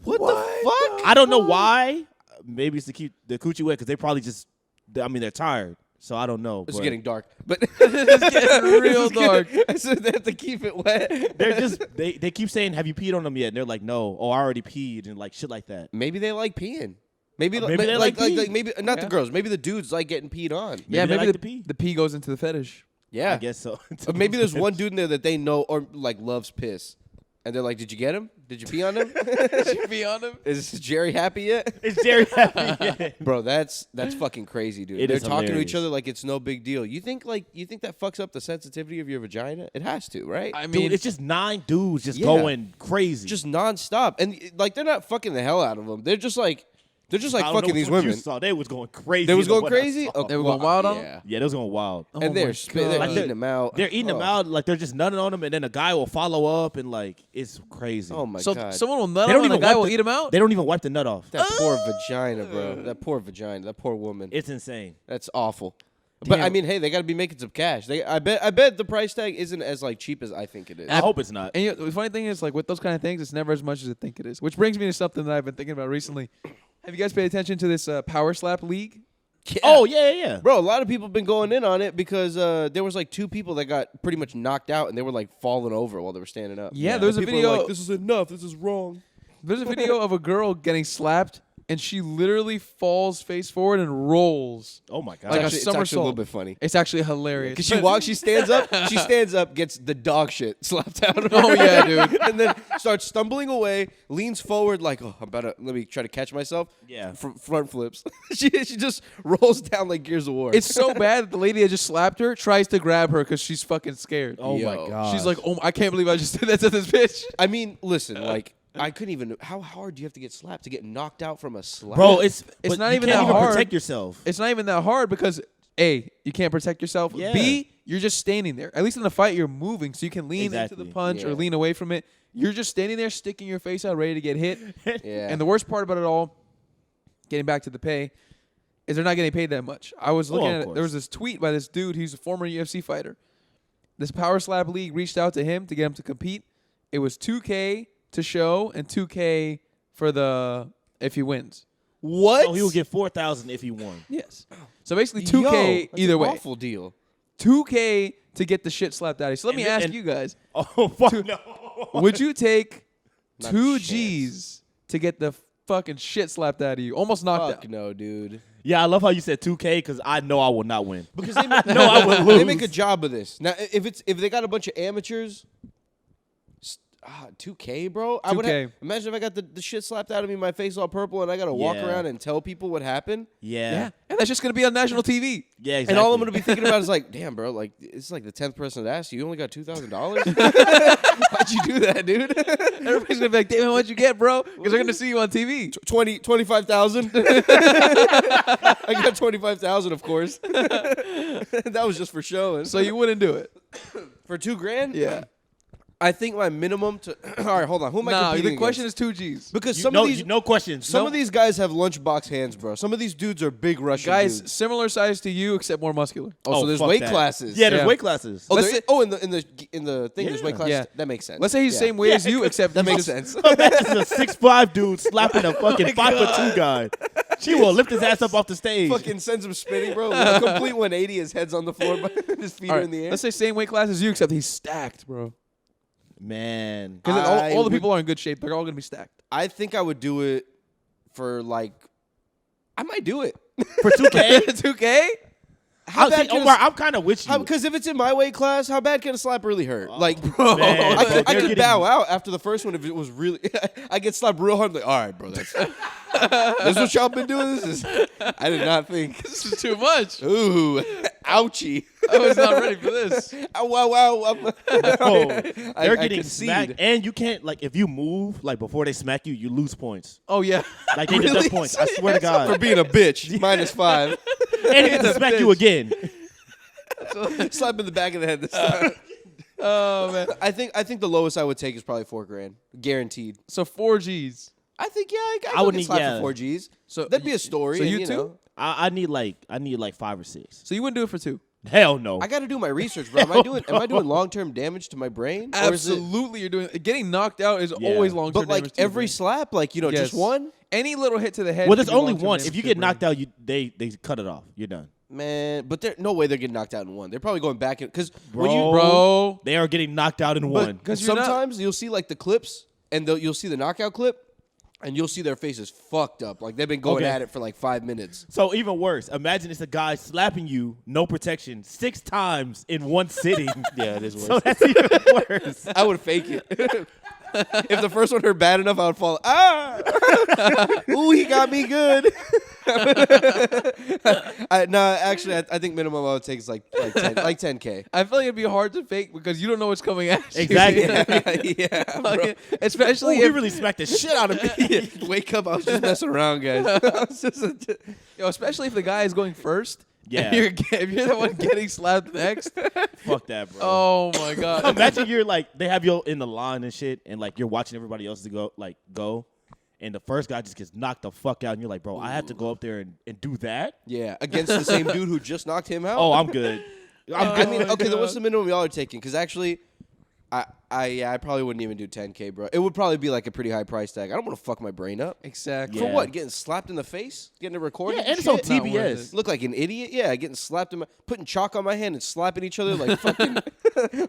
Speaker 1: What the fuck?
Speaker 3: I don't know why, maybe it's to keep the coochie wet because they probably just. I mean, they're tired, so I don't know.
Speaker 1: It's
Speaker 3: but
Speaker 1: getting dark, but
Speaker 2: It's getting real dark.
Speaker 1: I said they have to keep it wet.
Speaker 3: They're just they keep saying, "Have you peed on them yet?" And they're like, "No." Oh, I already peed and like shit like that.
Speaker 1: Maybe they like peeing. Maybe
Speaker 3: Maybe they like peeing.
Speaker 1: maybe not the girls. Maybe the dudes like getting peed on.
Speaker 2: Yeah,
Speaker 3: they
Speaker 2: maybe
Speaker 3: like
Speaker 2: the
Speaker 3: to pee.
Speaker 2: the pee goes into the fetish.
Speaker 1: Yeah,
Speaker 3: I guess so.
Speaker 1: Or maybe there's one dude in there that they know or like loves piss, and they're like, "Did you get him? Did you pee on him?
Speaker 2: Did you pee on him?
Speaker 1: Is Jerry happy yet?"
Speaker 3: It's Jerry happy. Yeah.
Speaker 1: Bro, that's fucking crazy, dude.
Speaker 3: It
Speaker 1: They're
Speaker 3: is
Speaker 1: talking to each
Speaker 3: hilarious.
Speaker 1: other like it's no big deal. You think that fucks up the sensitivity of your vagina? It has to, right?
Speaker 2: I mean,
Speaker 3: Dude, it's just 9 dudes just
Speaker 1: Yeah.
Speaker 3: going crazy.
Speaker 1: Just nonstop, and like they're not fucking the hell out of them. They're just like
Speaker 3: I don't know
Speaker 1: fucking
Speaker 3: which
Speaker 1: these
Speaker 3: one you
Speaker 1: women.
Speaker 3: saw. They was going crazy.
Speaker 1: They was
Speaker 3: in the
Speaker 1: going
Speaker 3: one I
Speaker 1: crazy.
Speaker 3: saw.
Speaker 1: Oh,
Speaker 2: They were going wild on 'em?
Speaker 1: yeah.
Speaker 3: Yeah, they was going wild.
Speaker 2: Oh
Speaker 1: And
Speaker 2: my
Speaker 1: they're
Speaker 2: God.
Speaker 1: eating them out.
Speaker 3: They're eating them out like they're just nutting on them, and then a guy will follow up, and like it's crazy.
Speaker 1: Oh my
Speaker 2: So
Speaker 1: god.
Speaker 2: someone will nut
Speaker 3: They
Speaker 2: him
Speaker 3: don't
Speaker 2: and the
Speaker 3: even
Speaker 2: guy
Speaker 3: wipe
Speaker 2: will
Speaker 3: the-
Speaker 2: eat him out?
Speaker 3: They don't even wipe the nut off.
Speaker 1: That poor vagina, bro. That poor vagina. That poor woman.
Speaker 3: It's insane.
Speaker 1: That's awful. But
Speaker 2: Damn.
Speaker 1: I mean, hey, they got to be making some cash. I bet the price tag isn't as like cheap as I think it is.
Speaker 3: I hope it's not.
Speaker 2: And you know, the funny thing is, like with those kind of things, it's never as much as I think it is. Which brings me to something that I've been thinking about recently. Have you guys paid attention to this power slap league?
Speaker 1: Yeah.
Speaker 3: Oh yeah.
Speaker 1: Bro, a lot of people have been going in on it because there was like 2 people that got pretty much knocked out and they were like falling over while they were standing up.
Speaker 2: Yeah, there was a
Speaker 1: People were
Speaker 2: video.
Speaker 1: like, this is enough. This is wrong.
Speaker 2: There's a video of a girl getting slapped, and she literally falls face forward and rolls.
Speaker 3: Oh my god.
Speaker 2: Like a
Speaker 1: It's actually a little
Speaker 2: somersault.
Speaker 1: bit funny.
Speaker 2: It's actually hilarious.
Speaker 1: Because she walks, she stands up, gets the dog shit slapped out of her.
Speaker 2: Oh, yeah, dude.
Speaker 1: And then starts stumbling away, leans forward like, oh, I'm about to, let me try to catch myself.
Speaker 3: Yeah.
Speaker 1: Front flips. she just rolls down like Gears of War.
Speaker 2: It's so bad that the lady that just slapped her tries to grab her because she's fucking scared.
Speaker 3: oh
Speaker 1: Yo.
Speaker 3: my god.
Speaker 2: She's like, oh, I can't believe I just did that to this bitch.
Speaker 1: I mean, listen, like, I couldn't even, how hard do you have to get slapped to get knocked out from a slap?
Speaker 3: bro, it's but
Speaker 2: not
Speaker 3: you
Speaker 2: even
Speaker 3: can't
Speaker 2: that
Speaker 3: even
Speaker 2: hard.
Speaker 3: protect yourself.
Speaker 2: It's not even that hard because A, you can't protect yourself.
Speaker 3: Yeah.
Speaker 2: B, you're just standing there. At least in the fight, you're moving, so you can lean into
Speaker 3: Exactly.
Speaker 2: the punch
Speaker 1: Yeah.
Speaker 2: or lean away from it. You're just standing there, sticking your face out, ready to get hit.
Speaker 1: Yeah.
Speaker 2: And the worst part about it all, getting back to the pay, is they're not getting paid that much. I was looking
Speaker 3: of
Speaker 2: at it.
Speaker 3: course.
Speaker 2: There was this tweet by this dude. He's a former UFC fighter. This Power Slap League reached out to him to get him to compete. It was $2K to show and $2K for the if he wins.
Speaker 1: What?
Speaker 3: So he will get 4,000 if he won.
Speaker 2: Yes. So basically
Speaker 1: Yo,
Speaker 2: $2K
Speaker 1: that's
Speaker 2: either
Speaker 1: an
Speaker 2: way.
Speaker 1: awful deal.
Speaker 2: $2K to get the shit slapped out of you. So let
Speaker 3: And
Speaker 2: me
Speaker 3: then-
Speaker 2: ask
Speaker 3: and-
Speaker 2: you guys:
Speaker 3: Oh fuck no.
Speaker 2: would you take
Speaker 1: Not a
Speaker 2: 2
Speaker 1: chance.
Speaker 2: G's to get the fucking shit slapped out of you, almost knocked
Speaker 1: Fuck
Speaker 2: out?
Speaker 1: no, dude.
Speaker 3: Yeah, I love how you said 2K because I know I will not win.
Speaker 1: Because they make,
Speaker 3: No, I would lose.
Speaker 1: they make a job of this. Now, if they got a bunch of amateurs, 2K, bro. I would
Speaker 2: 2K.
Speaker 1: imagine if I got the shit slapped out of me, my face all purple, and I got to walk
Speaker 3: Yeah.
Speaker 1: around and tell people what happened.
Speaker 2: Yeah, and that's just gonna be on national TV.
Speaker 3: Yeah, exactly.
Speaker 1: And all I'm gonna be thinking about is like, damn, bro, like it's like the 10th person that asked you. You only got $2,000. Why'd you do that, dude?
Speaker 2: Everybody's gonna be like, "Damn, what'd you get, bro?" Because they're gonna see you on TV.
Speaker 1: 25,000. I got 25,000, of course. That was just for showing.
Speaker 2: So you wouldn't do it.
Speaker 1: For $2,000,
Speaker 2: Yeah.
Speaker 1: I think my minimum to. All right, hold on. Who am I
Speaker 2: Nah,
Speaker 1: competing
Speaker 2: the question
Speaker 1: against?
Speaker 2: is 2 G's.
Speaker 1: Because
Speaker 3: You-
Speaker 1: some
Speaker 3: no,
Speaker 1: of these
Speaker 3: no questions.
Speaker 1: Some of these guys have lunchbox hands, bro. Some of these dudes are big Russian
Speaker 2: Guys,
Speaker 1: dudes.
Speaker 2: similar size to you, except more muscular.
Speaker 1: Oh, so there's
Speaker 3: fuck
Speaker 1: weight
Speaker 3: that.
Speaker 1: classes.
Speaker 3: Yeah, there's
Speaker 2: Yeah.
Speaker 3: weight classes.
Speaker 1: Oh,
Speaker 2: Let's
Speaker 1: there-
Speaker 2: say-
Speaker 1: oh, in the thing, there's weight
Speaker 3: Yeah.
Speaker 1: classes.
Speaker 2: Yeah.
Speaker 1: That makes sense.
Speaker 2: Let's say he's the
Speaker 1: Yeah.
Speaker 2: same weight as you, except
Speaker 1: That
Speaker 2: he's
Speaker 1: makes
Speaker 2: just-
Speaker 1: sense.
Speaker 3: Imagine a 6'5" dude slapping a fucking 5'2" guy. She will lift his ass up off the stage.
Speaker 1: Fucking sends him spinning, bro. A complete 180. His head's on the floor, but his feet
Speaker 2: All
Speaker 1: are
Speaker 2: right,
Speaker 1: in the air.
Speaker 2: let's say same weight class as you, except he's stacked, bro.
Speaker 3: Man.
Speaker 2: Because
Speaker 1: I
Speaker 2: all the
Speaker 1: would-
Speaker 2: people are in good shape. They're all gonna be stacked.
Speaker 1: I think I would do it for like. I might do it.
Speaker 3: For 2K?
Speaker 2: 2K?
Speaker 1: How bad can
Speaker 3: Omar, I'm kind of with you.
Speaker 1: Because if it's in my weight class, how bad can a slap really hurt? Like,
Speaker 3: man,
Speaker 1: I
Speaker 3: bro,
Speaker 1: could
Speaker 3: they're
Speaker 1: could
Speaker 3: getting-
Speaker 1: bow out after the first one if it was really. I get slapped real hard. Like, all right, bro, that's this what y'all been doing. I did not think.
Speaker 2: This is too much.
Speaker 1: Ooh, ouchie.
Speaker 2: I was not ready for this.
Speaker 1: Ow, wow, wow.
Speaker 3: Oh,
Speaker 1: I
Speaker 3: they're getting
Speaker 1: concede.
Speaker 3: smacked, and you can't like if you move like before they smack you, you lose points.
Speaker 2: Oh yeah.
Speaker 3: Like they
Speaker 1: Really?
Speaker 3: deduct points. I swear to
Speaker 1: For
Speaker 3: God.
Speaker 1: being a bitch, -5.
Speaker 3: And they get to smack you again.
Speaker 1: Slap in the back of the head this time.
Speaker 2: Oh man.
Speaker 1: I think the lowest I would take is probably $4,000, guaranteed.
Speaker 2: So 4 G's.
Speaker 1: I think I
Speaker 3: I would
Speaker 1: get
Speaker 3: need-
Speaker 1: slapped
Speaker 3: yeah.
Speaker 1: for 4 Gs.
Speaker 2: So
Speaker 1: That'd be a story.
Speaker 2: So
Speaker 1: and,
Speaker 2: you two?
Speaker 1: know.
Speaker 3: I need like 5 or 6.
Speaker 2: So you wouldn't do it for 2?
Speaker 3: Hell no.
Speaker 1: I got to do my research, bro. Am I doing long-term damage to my brain? Or is it,
Speaker 2: Absolutely, you're doing. Getting knocked out is
Speaker 3: Yeah.
Speaker 2: always long term.
Speaker 1: but like every slap, like
Speaker 2: Yes.
Speaker 1: just one.
Speaker 2: any little hit to the head.
Speaker 3: Well,
Speaker 2: could
Speaker 3: there's
Speaker 2: be
Speaker 3: only
Speaker 2: long-term
Speaker 3: one.
Speaker 2: damage
Speaker 3: If you
Speaker 2: to
Speaker 3: get
Speaker 2: the
Speaker 3: knocked
Speaker 2: brain.
Speaker 3: out, they cut it off. You're done.
Speaker 1: Man, but no way they're getting knocked out in one. They're probably going back because when you
Speaker 2: bro,
Speaker 3: They are getting knocked out in
Speaker 1: but
Speaker 3: one.
Speaker 2: 'Cause you're not-
Speaker 1: sometimes you'll see like the clips and you'll see the knockout clip and you'll see their faces fucked up like they've been going
Speaker 3: Okay.
Speaker 1: at it for like 5 minutes.
Speaker 3: So even worse, imagine it's a guy slapping you, no protection, 6 times in one sitting.
Speaker 1: Yeah, it is worse.
Speaker 3: So that's even worse.
Speaker 1: I would fake it. If the first one hurt bad enough, I would fall. Ooh, he got me good. I think minimum I would take is like 10K.
Speaker 2: I feel like it'd be hard to fake because you don't know what's coming at you.
Speaker 3: Exactly.
Speaker 1: Yeah, bro.
Speaker 2: Like, especially
Speaker 3: He
Speaker 2: if,
Speaker 3: really smacked the shit out of me.
Speaker 1: Wake up! I was just messing around, guys.
Speaker 2: especially if the guy is going first.
Speaker 3: Yeah.
Speaker 2: and if you're the one getting slapped next.
Speaker 3: Fuck that, bro.
Speaker 2: Oh my god.
Speaker 3: Imagine you're like they have you in the line and shit, and like you're watching everybody else to go, and the first guy just gets knocked the fuck out, and you're like, bro, I have to go up there and do that.
Speaker 1: Yeah, against the same dude who just knocked him out.
Speaker 3: Oh, I'm good.
Speaker 1: I mean,
Speaker 2: my
Speaker 1: okay, then
Speaker 2: God.
Speaker 1: what's the minimum y'all are taking? Because actually, I probably wouldn't even do 10K, bro. It would probably be like a pretty high price tag. I don't want to fuck my brain up.
Speaker 2: Exactly.
Speaker 1: For
Speaker 3: Yeah.
Speaker 1: what? Getting slapped in the face? Getting it recorded?
Speaker 3: Yeah, and it's on
Speaker 1: shit?
Speaker 2: Not worth
Speaker 3: TBS.
Speaker 2: it.
Speaker 1: Look like an idiot? Yeah, getting slapped in my, putting chalk on my hand and slapping each other like fucking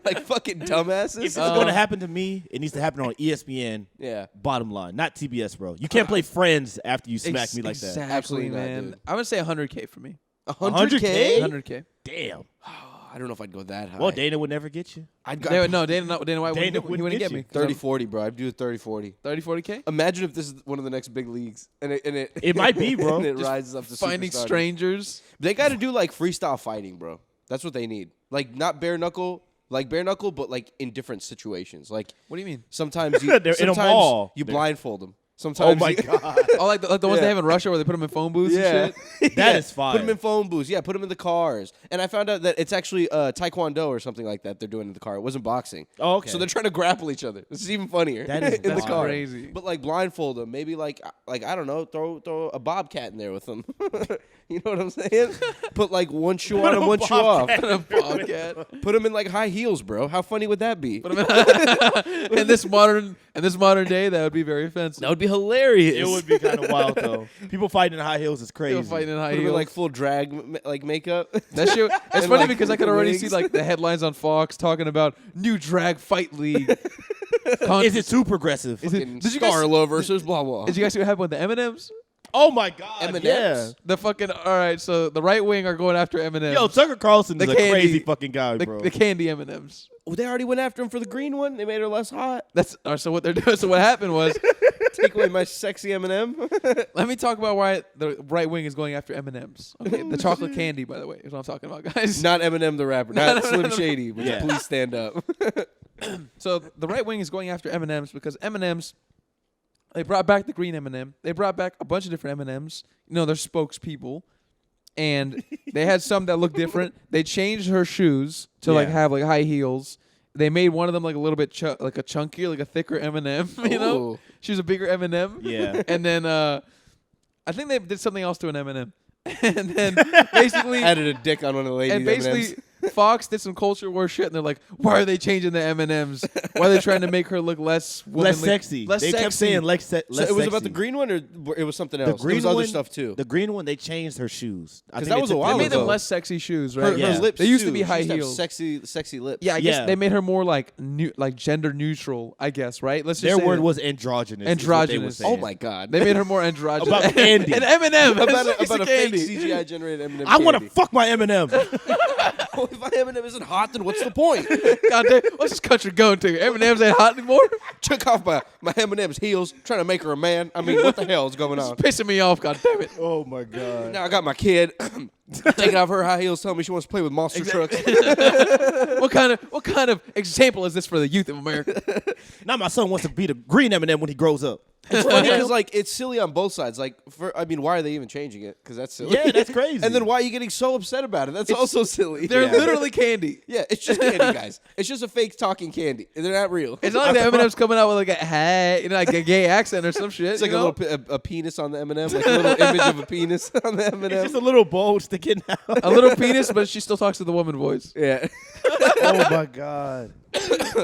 Speaker 1: like fucking dumbasses.
Speaker 3: If it's going to happen to me, it needs to happen on ESPN.
Speaker 1: Yeah.
Speaker 3: Bottom line, not TBS, bro. You can't play Friends after you smack me like that.
Speaker 2: Exactly,
Speaker 1: Absolutely not,
Speaker 2: man.
Speaker 1: dude.
Speaker 2: I would say 100K for me.
Speaker 1: 100K?
Speaker 2: 100K.
Speaker 3: Damn.
Speaker 1: I don't know if I'd go that high.
Speaker 3: Well, Dana would never get you.
Speaker 1: I'd go
Speaker 2: Dana White
Speaker 3: Dana
Speaker 2: he
Speaker 3: wouldn't
Speaker 2: wouldn't
Speaker 3: get
Speaker 2: get
Speaker 3: you.
Speaker 2: me.
Speaker 1: 30, 40, bro. I'd do a 30, 40.
Speaker 2: 30, 40K?
Speaker 1: Imagine if this is one of the next big leagues, and it
Speaker 3: It might be, bro.
Speaker 1: and it
Speaker 3: Just
Speaker 1: rises up to
Speaker 2: Finding
Speaker 1: superstardom.
Speaker 2: strangers.
Speaker 1: They got to do like freestyle fighting, bro. That's what they need. Like not bare knuckle, but like in different situations. Like
Speaker 2: What do you mean?
Speaker 1: sometimes you
Speaker 3: They're in a
Speaker 1: sometimes
Speaker 3: mall.
Speaker 1: you
Speaker 3: They're-
Speaker 1: blindfold them.
Speaker 3: Oh
Speaker 1: Sometimes
Speaker 3: my
Speaker 1: you-
Speaker 3: god,
Speaker 2: Oh, like the ones
Speaker 1: Yeah.
Speaker 2: they have in Russia where they put them in phone booths and shit?
Speaker 3: that is fire.
Speaker 1: Put them in phone booths. Yeah, put them in the cars. And I found out that it's actually Taekwondo or something like that they're doing in the car. It wasn't boxing.
Speaker 3: Oh, okay.
Speaker 1: So they're trying to grapple each other. This is even funnier.
Speaker 3: That is-
Speaker 1: in the
Speaker 3: that's
Speaker 1: car.
Speaker 2: crazy.
Speaker 1: But like blindfold them. Maybe like I don't know, throw a bobcat in there with them. You know what I'm saying? Put like one shoe on and one shoe off.
Speaker 2: A bobcat.
Speaker 1: Put them in like high heels, bro. How funny would that be?
Speaker 2: in this modern day, that would be very offensive.
Speaker 1: That would be hilarious.
Speaker 3: It would be kind of wild though. People fighting in high heels is crazy.
Speaker 2: People fighting in high
Speaker 1: Put 'em in
Speaker 2: heels.
Speaker 1: like full drag like makeup.
Speaker 2: That shit. It's
Speaker 1: And,
Speaker 2: funny
Speaker 1: like,
Speaker 2: because I could already
Speaker 1: wigs.
Speaker 2: see like the headlines on Fox talking about new drag fight league.
Speaker 3: Is it too progressive?
Speaker 1: Fucking
Speaker 2: Did you guys-
Speaker 1: Scarlo versus blah blah.
Speaker 2: Did you guys see what happened with the M&Ms?
Speaker 3: Oh my god,
Speaker 1: M&Ms?
Speaker 3: yeah.
Speaker 2: The fucking all right. So the right wing are going after M&Ms.
Speaker 3: Yo, Tucker Carlson is
Speaker 2: The
Speaker 3: a
Speaker 2: candy-
Speaker 3: crazy fucking guy, bro.
Speaker 2: the candy M&Ms.
Speaker 1: Oh, they already went after him for the green one. They made her less hot.
Speaker 2: That's so what they're doing. So what happened was,
Speaker 1: Take away my sexy M&M.
Speaker 2: let me talk about why the right wing is going after M&Ms. Okay, the chocolate candy, by the way, is what I'm talking about, guys.
Speaker 1: Not Eminem the rapper. Not
Speaker 2: No,
Speaker 1: Slim Shady. Would
Speaker 3: Yeah.
Speaker 1: you please stand up?
Speaker 2: So the right wing is going after M&Ms because M&Ms, they brought back the green M&M. They brought back a bunch of different M&Ms. You know, they're spokespeople. And they had some that looked different. They changed her shoes to like
Speaker 3: Yeah.
Speaker 2: have like high heels. They made one of them like a little bit like a chunkier, like a thicker M&M. You know,
Speaker 1: Ooh.
Speaker 2: she was a bigger M&M.
Speaker 3: Yeah.
Speaker 2: And then I think they did something else to an M&M. And then basically,
Speaker 1: Added a dick on one of the ladies'
Speaker 2: and basically,
Speaker 1: M&Ms.
Speaker 2: Fox did some culture war shit, and they're like, "Why are they changing the M&Ms? Why are they trying to make her look less
Speaker 3: Less
Speaker 2: womanly-
Speaker 3: sexy.
Speaker 2: Less
Speaker 3: they
Speaker 2: sexy.
Speaker 3: kept saying less
Speaker 1: So
Speaker 3: less
Speaker 1: it was
Speaker 3: sexy.
Speaker 1: about the green one, or it was something
Speaker 3: The
Speaker 1: else?
Speaker 3: green
Speaker 1: There was other
Speaker 3: one,
Speaker 1: stuff too.
Speaker 3: The green one, they changed her shoes. I
Speaker 1: 'Cause
Speaker 3: think
Speaker 1: that was
Speaker 3: they
Speaker 1: a
Speaker 3: took
Speaker 1: while
Speaker 2: They
Speaker 3: them
Speaker 2: made them
Speaker 3: off.
Speaker 2: less sexy shoes,
Speaker 1: Her,
Speaker 2: right?
Speaker 3: Yeah.
Speaker 1: her lips
Speaker 2: They used to
Speaker 1: too.
Speaker 2: be
Speaker 1: She
Speaker 2: high
Speaker 1: used to have
Speaker 2: heels.
Speaker 1: sexy lips.
Speaker 2: Yeah, I guess
Speaker 3: Yeah.
Speaker 2: they made her more like like gender neutral. I guess, right? Let's just
Speaker 3: Their
Speaker 2: say
Speaker 3: word
Speaker 2: that.
Speaker 3: was androgynous. is what they were
Speaker 2: Androgynous.
Speaker 3: saying.
Speaker 1: Oh my god.
Speaker 2: They made her more androgynous.
Speaker 3: About candy.
Speaker 2: An M&M.
Speaker 1: about
Speaker 2: It's
Speaker 1: a fake
Speaker 2: candy.
Speaker 1: CGI generated M&M.
Speaker 3: I want to fuck my M&M.
Speaker 1: Well, if my M&M isn't hot, then what's the point?
Speaker 2: God damn, what's this country going to? M&M's ain't hot anymore.
Speaker 1: Took off my M&M's heels, trying to make her a man. I mean, what the hell is going
Speaker 2: It's
Speaker 1: on?
Speaker 2: pissing me off. God damn it.
Speaker 3: Oh my god.
Speaker 1: Now I got my kid taking off her high heels, telling me she wants to play with monster trucks.
Speaker 2: What kind of example is this for the youth of America?
Speaker 3: Now my son wants to be the green M&M when he grows up.
Speaker 1: It's funny because like it's silly on both sides. Like, why are they even changing it? Because that's silly.
Speaker 3: Yeah, that's crazy.
Speaker 1: And then why are you getting so upset about it? That's also silly.
Speaker 2: They're literally candy.
Speaker 1: Yeah, it's just candy, guys. It's just a fake talking candy. They're not real.
Speaker 2: It's not like the M&M's coming out with like a hat, like a gay accent or some shit.
Speaker 1: It's like a penis on the M&M, like a little image of a penis on the M&M.
Speaker 3: It's just a little bowl sticking out.
Speaker 2: a little penis, but she still talks to the woman voice.
Speaker 1: Yeah.
Speaker 3: Oh my god.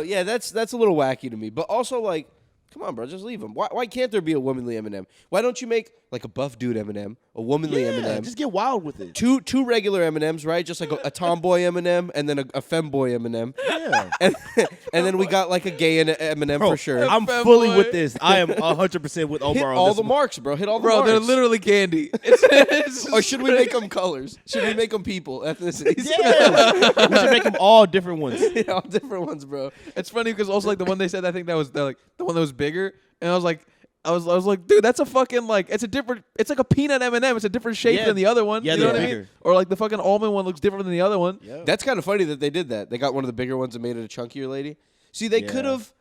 Speaker 1: Yeah, that's a little wacky to me. But also, like, come on, bro, just leave them. Why can't there be a womanly M&M? Why don't you make like a buff dude M&M, a womanly M&M?
Speaker 3: Just get wild with it.
Speaker 1: Two regular M&Ms, right? Just like a tomboy M&M and then a femboy M&M.
Speaker 3: Yeah.
Speaker 1: And then we got like a gay M&M for sure.
Speaker 3: I'm fully with this. I am 100% with Omar
Speaker 1: Hit
Speaker 3: on
Speaker 1: all
Speaker 3: this
Speaker 1: the
Speaker 3: one.
Speaker 1: marks, bro. Hit all the
Speaker 2: Bro,
Speaker 1: marks.
Speaker 2: they're literally candy. It's
Speaker 1: Or should we make them colors? Should we make them people, ethnicities?
Speaker 3: Yeah. We should make them all different ones.
Speaker 1: Yeah, all different ones, bro.
Speaker 2: It's funny because also like the one they said, I think that was the one that was bigger, and I was like, dude, that's a fucking like, it's like a peanut M&M. It's a different shape
Speaker 3: Yeah.
Speaker 2: than the other one.
Speaker 3: Yeah,
Speaker 2: you know
Speaker 3: they're
Speaker 2: what I mean?
Speaker 3: bigger.
Speaker 2: Or like the fucking almond one looks different than the other one.
Speaker 3: Yeah.
Speaker 1: That's kind of funny that they did that. They got one of the bigger ones and made it a chunkier lady. See, they could have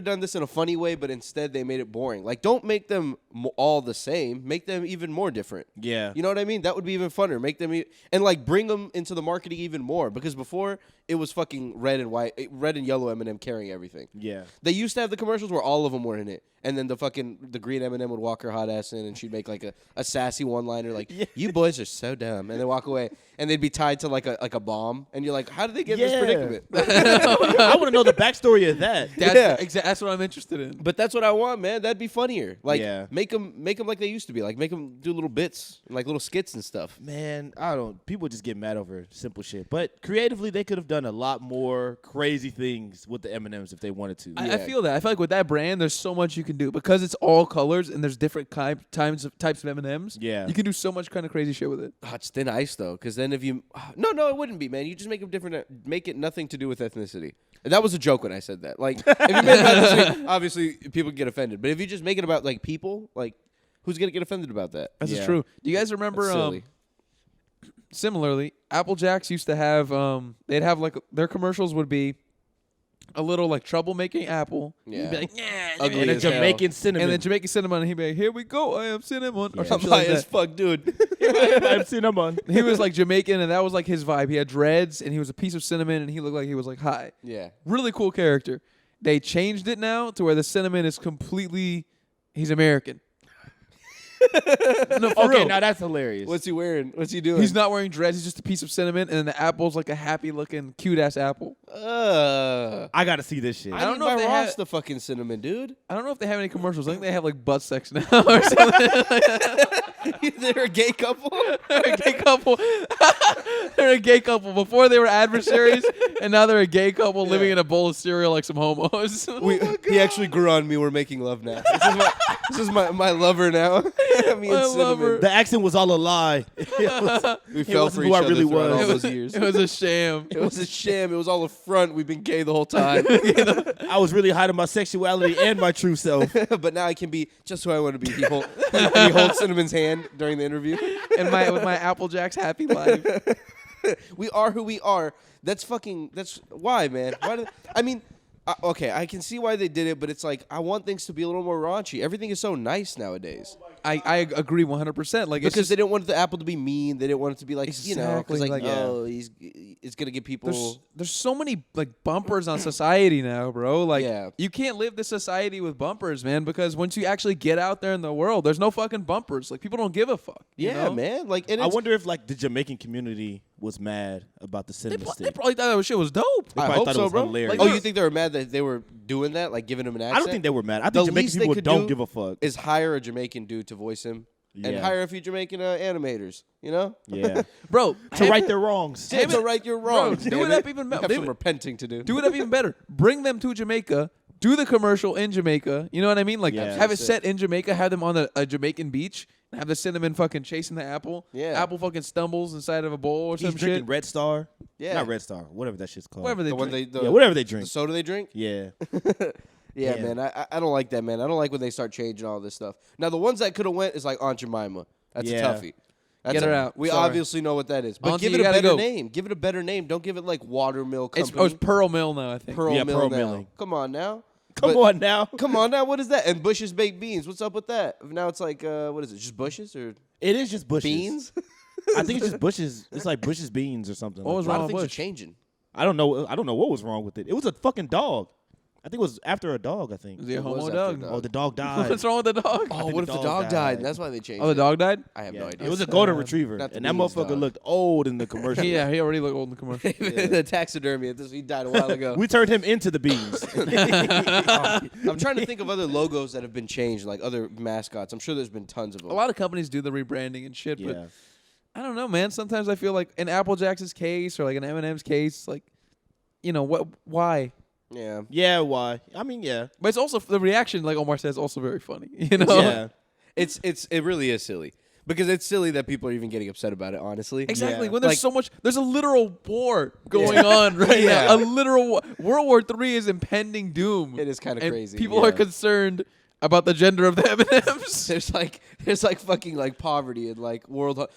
Speaker 1: done this in a funny way, but instead they made it boring. Like, don't make them all the same. Make them even more different.
Speaker 3: Yeah.
Speaker 1: You know what I mean? That would be even funner. Make them and like bring them into the marketing even more, because before it was fucking red and yellow M&M carrying everything.
Speaker 3: Yeah.
Speaker 1: They used to have the commercials where all of them were in it, and then the green M&M would walk her hot ass in, and she'd make like a sassy one-liner like, "You boys are so dumb," and then walk away, and they'd be tied to like a bomb, and you're like, "How did they get in this predicament?"
Speaker 3: I want to know the backstory of that.
Speaker 2: That's what I'm interested in.
Speaker 1: But that's what I want, man. That'd be funnier. Like,
Speaker 3: Yeah.
Speaker 1: make them like they used to be. Like, make them do little bits, like little skits and stuff.
Speaker 3: Man, people just get mad over simple shit. But creatively, they could have done a lot more crazy things with the M&Ms if they wanted to.
Speaker 2: I feel that. I feel like with that brand, there's so much you can do because it's all colors and there's different types of M&Ms.
Speaker 3: Yeah.
Speaker 2: You can do so much kind of crazy shit with it.
Speaker 1: Oh, it's thin ice though, because then if you no, it wouldn't be, man. You just make them different. Make it nothing to do with ethnicity. And that was a joke when I said that. Like, if you make it about ethnicity, obviously people get offended. But if you just make it about like people, like, who's gonna get offended about that?
Speaker 2: That's
Speaker 3: Yeah.
Speaker 2: true. Do you guys remember?
Speaker 1: That's silly.
Speaker 2: Similarly, Apple Jacks used to have. They'd have like their commercials would be a little like troublemaking apple.
Speaker 1: Yeah.
Speaker 2: He'd be like,
Speaker 1: Ugly
Speaker 3: And a
Speaker 1: as hell.
Speaker 3: Jamaican cinnamon.
Speaker 2: and then Jamaican cinnamon, and he'd be like, "Here we go, I am cinnamon," or
Speaker 3: Yeah.
Speaker 2: something
Speaker 1: I'm
Speaker 2: like
Speaker 1: high as
Speaker 2: that.
Speaker 1: fuck, dude.
Speaker 3: I'm cinnamon.
Speaker 2: He was like Jamaican, and that was like his vibe. He had dreads, and he was a piece of cinnamon, and he looked like he was like high.
Speaker 1: Yeah.
Speaker 2: Really cool character. They changed it now to where the cinnamon is completely. He's American. No, for
Speaker 3: Okay,
Speaker 2: real.
Speaker 3: now that's hilarious.
Speaker 1: What's he wearing? What's he doing?
Speaker 2: He's not wearing dreads. He's just a piece of cinnamon, and then the apple's like a happy-looking, cute-ass apple.
Speaker 3: I got to see this shit.
Speaker 1: I
Speaker 2: don't
Speaker 1: don't
Speaker 2: know
Speaker 1: know
Speaker 2: if
Speaker 1: my
Speaker 2: they
Speaker 1: Ross
Speaker 2: have-
Speaker 1: the fucking cinnamon, dude.
Speaker 2: I don't know if they have any commercials. I think they have like butt sex now or something.
Speaker 1: They're a gay couple.
Speaker 2: They're a gay couple. They're a gay couple. Before they were adversaries, and now they're a gay couple living in a bowl of cereal like some homos.
Speaker 1: He actually grew on me. We're making love now. This is my lover now. Me
Speaker 2: My
Speaker 1: and Cinnamon.
Speaker 2: lover.
Speaker 3: The accent was all a lie.
Speaker 1: We fell
Speaker 3: wasn't
Speaker 1: for
Speaker 3: who
Speaker 1: each
Speaker 3: I
Speaker 1: other
Speaker 3: really
Speaker 1: throughout all
Speaker 3: was.
Speaker 1: those years.
Speaker 2: It was a sham.
Speaker 1: It was a sham. It was all a front. We've been gay the whole time.
Speaker 3: I was really hiding my sexuality and my true self.
Speaker 1: But now I can be just who I want to be. He holds Cinnamon's hand during the interview.
Speaker 2: And with my Apple Jacks happy life.
Speaker 1: We are who we are. That's why, man. Okay, I can see why they did it, but it's like, I want things to be a little more raunchy. Everything is so nice nowadays.
Speaker 2: I agree 100%. Like
Speaker 1: Because they didn't want the apple to be mean. They didn't want it to be like,
Speaker 2: Exactly,
Speaker 1: because
Speaker 2: like,
Speaker 1: it's going to get people.
Speaker 2: there's so many like bumpers on society now, bro. Like
Speaker 1: Yeah.
Speaker 2: you can't live this society with bumpers, man, because once you actually get out there in the world, there's no fucking bumpers. Like people don't give a fuck. you
Speaker 1: Yeah,
Speaker 2: know?
Speaker 1: man. Like, and
Speaker 3: I
Speaker 1: it's,
Speaker 3: wonder if like the Jamaican community was mad about the
Speaker 2: They,
Speaker 3: cinnamon
Speaker 2: they
Speaker 3: stick.
Speaker 2: probably thought that shit was dope.
Speaker 3: They
Speaker 1: I
Speaker 3: probably
Speaker 1: hope
Speaker 3: thought it
Speaker 1: so,
Speaker 3: was
Speaker 1: bro.
Speaker 3: hilarious.
Speaker 1: Oh, you think they were mad that they were doing that, like giving him an accent?
Speaker 3: I don't think they were mad. I
Speaker 1: The
Speaker 3: think Jamaican
Speaker 1: least they
Speaker 3: people
Speaker 1: could
Speaker 3: don't
Speaker 1: do
Speaker 3: give a fuck.
Speaker 1: is hire a Jamaican dude to voice him, and
Speaker 3: Yeah.
Speaker 1: hire a few Jamaican animators. You know,
Speaker 3: Yeah.
Speaker 2: Bro,
Speaker 3: To right their wrongs.
Speaker 1: yeah, to right your wrongs.
Speaker 2: do
Speaker 1: damn
Speaker 2: it up even
Speaker 1: You have
Speaker 2: do
Speaker 1: some
Speaker 2: it-
Speaker 1: repenting to do.
Speaker 2: do it up even better. Bring them to Jamaica. Do the commercial in Jamaica. You know what I mean? Like
Speaker 3: Yeah.
Speaker 2: have it
Speaker 1: Sick.
Speaker 2: set in Jamaica. Have them on a Jamaican beach. And have the cinnamon fucking chasing the apple.
Speaker 1: Yeah.
Speaker 2: Apple fucking stumbles inside of a bowl or
Speaker 3: He's
Speaker 2: some
Speaker 3: drinking
Speaker 2: shit.
Speaker 3: Red Star.
Speaker 1: Yeah.
Speaker 3: Not Red Star. Whatever that shit's called.
Speaker 2: Whatever they
Speaker 1: the one
Speaker 2: drink.
Speaker 1: they,
Speaker 3: yeah, whatever they
Speaker 1: the
Speaker 3: drink.
Speaker 1: soda they drink.
Speaker 3: Yeah.
Speaker 1: Yeah,
Speaker 3: Yeah.
Speaker 1: man, I don't like that, man. I don't like when they start changing all this stuff. Now, the ones that could have went is like Aunt Jemima. That's
Speaker 3: Yeah.
Speaker 1: a toughie. That's
Speaker 2: Get her out.
Speaker 1: We
Speaker 2: Sorry.
Speaker 1: obviously know what that is, but
Speaker 2: Auntie,
Speaker 1: give it
Speaker 2: you
Speaker 1: a
Speaker 2: gotta
Speaker 1: better
Speaker 2: go.
Speaker 1: name. Give it a better name. Don't give it like Watermill
Speaker 2: It's
Speaker 1: Company.
Speaker 2: Pearl Mill now, I think.
Speaker 1: Pearl
Speaker 3: Yeah,
Speaker 1: Mill
Speaker 3: Pearl
Speaker 1: now.
Speaker 3: Milling.
Speaker 1: Come on now.
Speaker 3: Come on now.
Speaker 1: Come on now, what is that? And Bush's baked beans. What's up with that? Now it's like, what is it? Just Bush's or
Speaker 3: It is just Bush's.
Speaker 1: beans?
Speaker 3: I think it's just Bush's. It's like Bush's beans or something.
Speaker 2: What was
Speaker 1: A lot
Speaker 2: wrong
Speaker 1: of
Speaker 2: with
Speaker 1: things are
Speaker 2: Bush?
Speaker 1: changing.
Speaker 3: I don't know. I don't know what was wrong with it. It was a fucking dog. I think it was after a dog. I think.
Speaker 2: Is he a
Speaker 1: It was
Speaker 2: homo
Speaker 1: after
Speaker 2: dog?
Speaker 1: dog.
Speaker 3: Oh, the dog died.
Speaker 2: What's wrong with the dog?
Speaker 1: Oh,
Speaker 3: think
Speaker 1: what if
Speaker 3: the
Speaker 1: the
Speaker 3: dog
Speaker 1: dog died?
Speaker 3: died.
Speaker 1: And that's why they changed
Speaker 2: Oh, the
Speaker 1: it.
Speaker 2: dog died?
Speaker 1: I have
Speaker 3: Yeah.
Speaker 1: no idea.
Speaker 3: It was a golden
Speaker 2: sad.
Speaker 3: retriever,
Speaker 1: Not the
Speaker 3: and that
Speaker 1: Wheaties
Speaker 3: motherfucker
Speaker 1: dog.
Speaker 3: looked old in the commercial.
Speaker 2: Yeah, he already looked old in the commercial.
Speaker 1: the taxidermy. He died a while ago.
Speaker 3: We turned him into the beans.
Speaker 1: I'm trying to think of other logos that have been changed, like other mascots. I'm sure there's been tons of them.
Speaker 2: A lot of companies do the rebranding and shit,
Speaker 3: yeah.
Speaker 2: but I don't know, man. Sometimes I feel like in Apple Jack's case or like an M&M's case, like, what? Why?
Speaker 1: Yeah.
Speaker 3: Yeah. Why? I mean, yeah.
Speaker 2: But it's also the reaction, like Omar says, also very funny. You know?
Speaker 3: Yeah.
Speaker 1: It really is silly. Because it's silly that people are even getting upset about it, honestly.
Speaker 2: Exactly.
Speaker 3: Yeah.
Speaker 2: When there's
Speaker 1: Like-
Speaker 2: so much, there's a literal war going on right
Speaker 1: Yeah.
Speaker 2: now. A literal war. World War III is impending doom.
Speaker 1: It is kind of
Speaker 2: and
Speaker 1: crazy.
Speaker 2: People
Speaker 3: Yeah.
Speaker 2: are concerned about the gender of the M&Ms.
Speaker 1: There's like fucking like poverty and like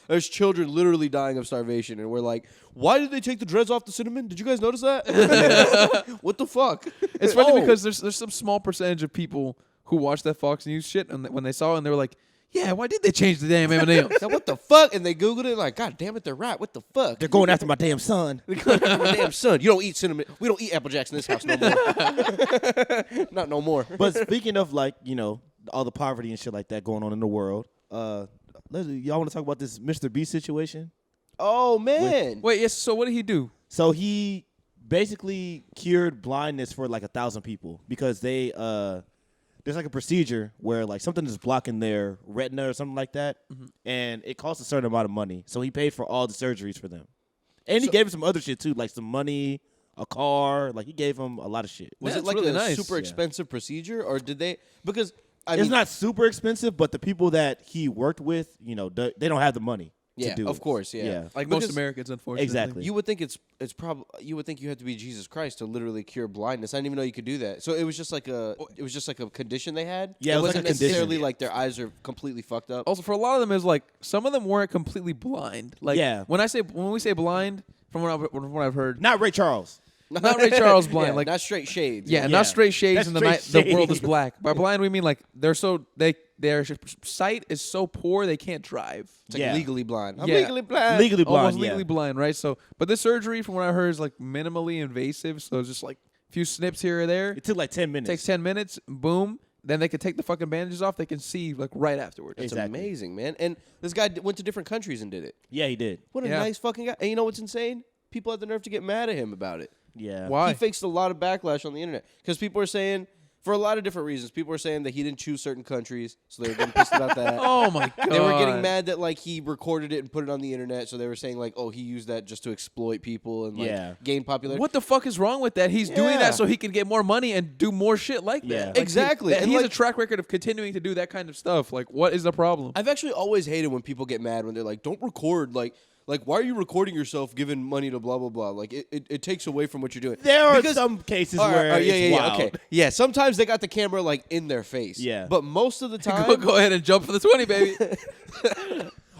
Speaker 1: there's children literally dying of starvation, and we're like, why did they take the dreads off the cinnamon? Did you guys notice that? What the fuck?
Speaker 2: It's funny
Speaker 1: Oh.
Speaker 2: because there's some small percentage of people who watch that Fox News shit, and when they saw it, and they were like, yeah, why did they change the damn M&Ms?
Speaker 1: Now, what the fuck? And they Googled it like, God damn it, they're right. What the fuck?
Speaker 3: They're going after my damn son.
Speaker 1: They're going after my damn son. You don't eat cinnamon. We don't eat Apple Jacks in this house no more. Not no more.
Speaker 3: But speaking of like, all the poverty and shit like that going on in the world, y'all want to talk about this Mr. Beast situation?
Speaker 1: Oh man.
Speaker 2: Wait, yes, so what did he do?
Speaker 3: So he basically cured blindness for like 1,000 people because they there's like a procedure where like something is blocking their retina or something like that, and it costs a certain amount of money. So he paid for all the surgeries for them, and he gave them some other shit too, like some money, a car. Like he gave them a lot of shit.
Speaker 1: Was
Speaker 2: Yeah,
Speaker 1: it
Speaker 2: it's
Speaker 1: like
Speaker 2: really
Speaker 1: a
Speaker 2: nice.
Speaker 1: super
Speaker 2: Yeah.
Speaker 1: expensive procedure, or did they? Because I
Speaker 3: It's
Speaker 1: mean,
Speaker 3: not super expensive, but the people that he worked with, they don't have the money
Speaker 1: yeah,
Speaker 3: to do
Speaker 1: of
Speaker 3: it.
Speaker 1: course, yeah.
Speaker 2: Like
Speaker 1: Because
Speaker 2: most Americans, unfortunately.
Speaker 3: Exactly.
Speaker 1: You would think it's probably you would think you had to be Jesus Christ to literally cure blindness. I didn't even know you could do that. So it was just like a condition they had.
Speaker 3: Yeah, it was like
Speaker 1: wasn't
Speaker 3: a condition.
Speaker 1: necessarily like their eyes are completely fucked up.
Speaker 2: Also, for a lot of them, is like some of them weren't completely blind. Like
Speaker 3: Yeah.
Speaker 2: when we say blind, from what I've heard,
Speaker 3: Not Ray Charles.
Speaker 2: not Ray Charles blind,
Speaker 1: Yeah,
Speaker 2: like
Speaker 1: not straight shades.
Speaker 2: yeah,
Speaker 3: Yeah.
Speaker 2: not straight shades
Speaker 3: That's
Speaker 2: in the night.
Speaker 3: straight
Speaker 2: The world is
Speaker 3: shades.
Speaker 2: black. By blind, we mean like their sight is so poor they can't drive.
Speaker 1: It's like
Speaker 3: Yeah.
Speaker 1: legally blind. I'm
Speaker 2: Yeah.
Speaker 1: legally blind.
Speaker 3: Legally blind.
Speaker 2: Almost
Speaker 3: yeah.
Speaker 2: legally blind, right? So, but this surgery, from what I heard, is like minimally invasive. So it's just like a few snips here or there.
Speaker 3: It took like 10 minutes.
Speaker 2: Takes 10 minutes. Boom. Then they can take the fucking bandages off. They can see like right afterwards.
Speaker 1: It's
Speaker 3: Exactly.
Speaker 1: amazing, man. And this guy went to different countries and did it.
Speaker 3: Yeah, he did.
Speaker 1: What a
Speaker 2: Yeah.
Speaker 1: nice fucking guy. And you know what's insane? People had the nerve to get mad at him about it.
Speaker 3: Yeah.
Speaker 2: Why?
Speaker 1: He faced a lot of backlash on the internet because people are saying, for a lot of different reasons, people are saying that he didn't choose certain countries, so they were getting pissed about that.
Speaker 2: Oh my god.
Speaker 1: They were getting mad that like he recorded it and put it on the internet, so they were saying like, oh, he used that just to exploit people and like
Speaker 3: Yeah.
Speaker 1: gain popularity.
Speaker 2: What the fuck is wrong with that? He's doing
Speaker 1: Yeah.
Speaker 2: that so he can get more money and do more shit like that.
Speaker 3: Yeah.
Speaker 2: Like,
Speaker 1: Exactly.
Speaker 2: He
Speaker 1: And,
Speaker 2: has a
Speaker 1: like-
Speaker 2: track record of continuing to do that kind of stuff. Like, what is the problem?
Speaker 1: I've actually always hated when people get mad when they're like, don't record like why are you recording yourself giving money to blah blah blah? Like it takes away from what you're doing.
Speaker 3: There are
Speaker 1: Because-
Speaker 3: some cases
Speaker 1: All right,
Speaker 3: where
Speaker 1: all right, yeah,
Speaker 3: it's
Speaker 1: yeah,
Speaker 3: wild.
Speaker 1: okay. Yeah, sometimes they got the camera like in their face.
Speaker 3: Yeah.
Speaker 1: But most of the time
Speaker 2: Go ahead and jump for the 20, baby.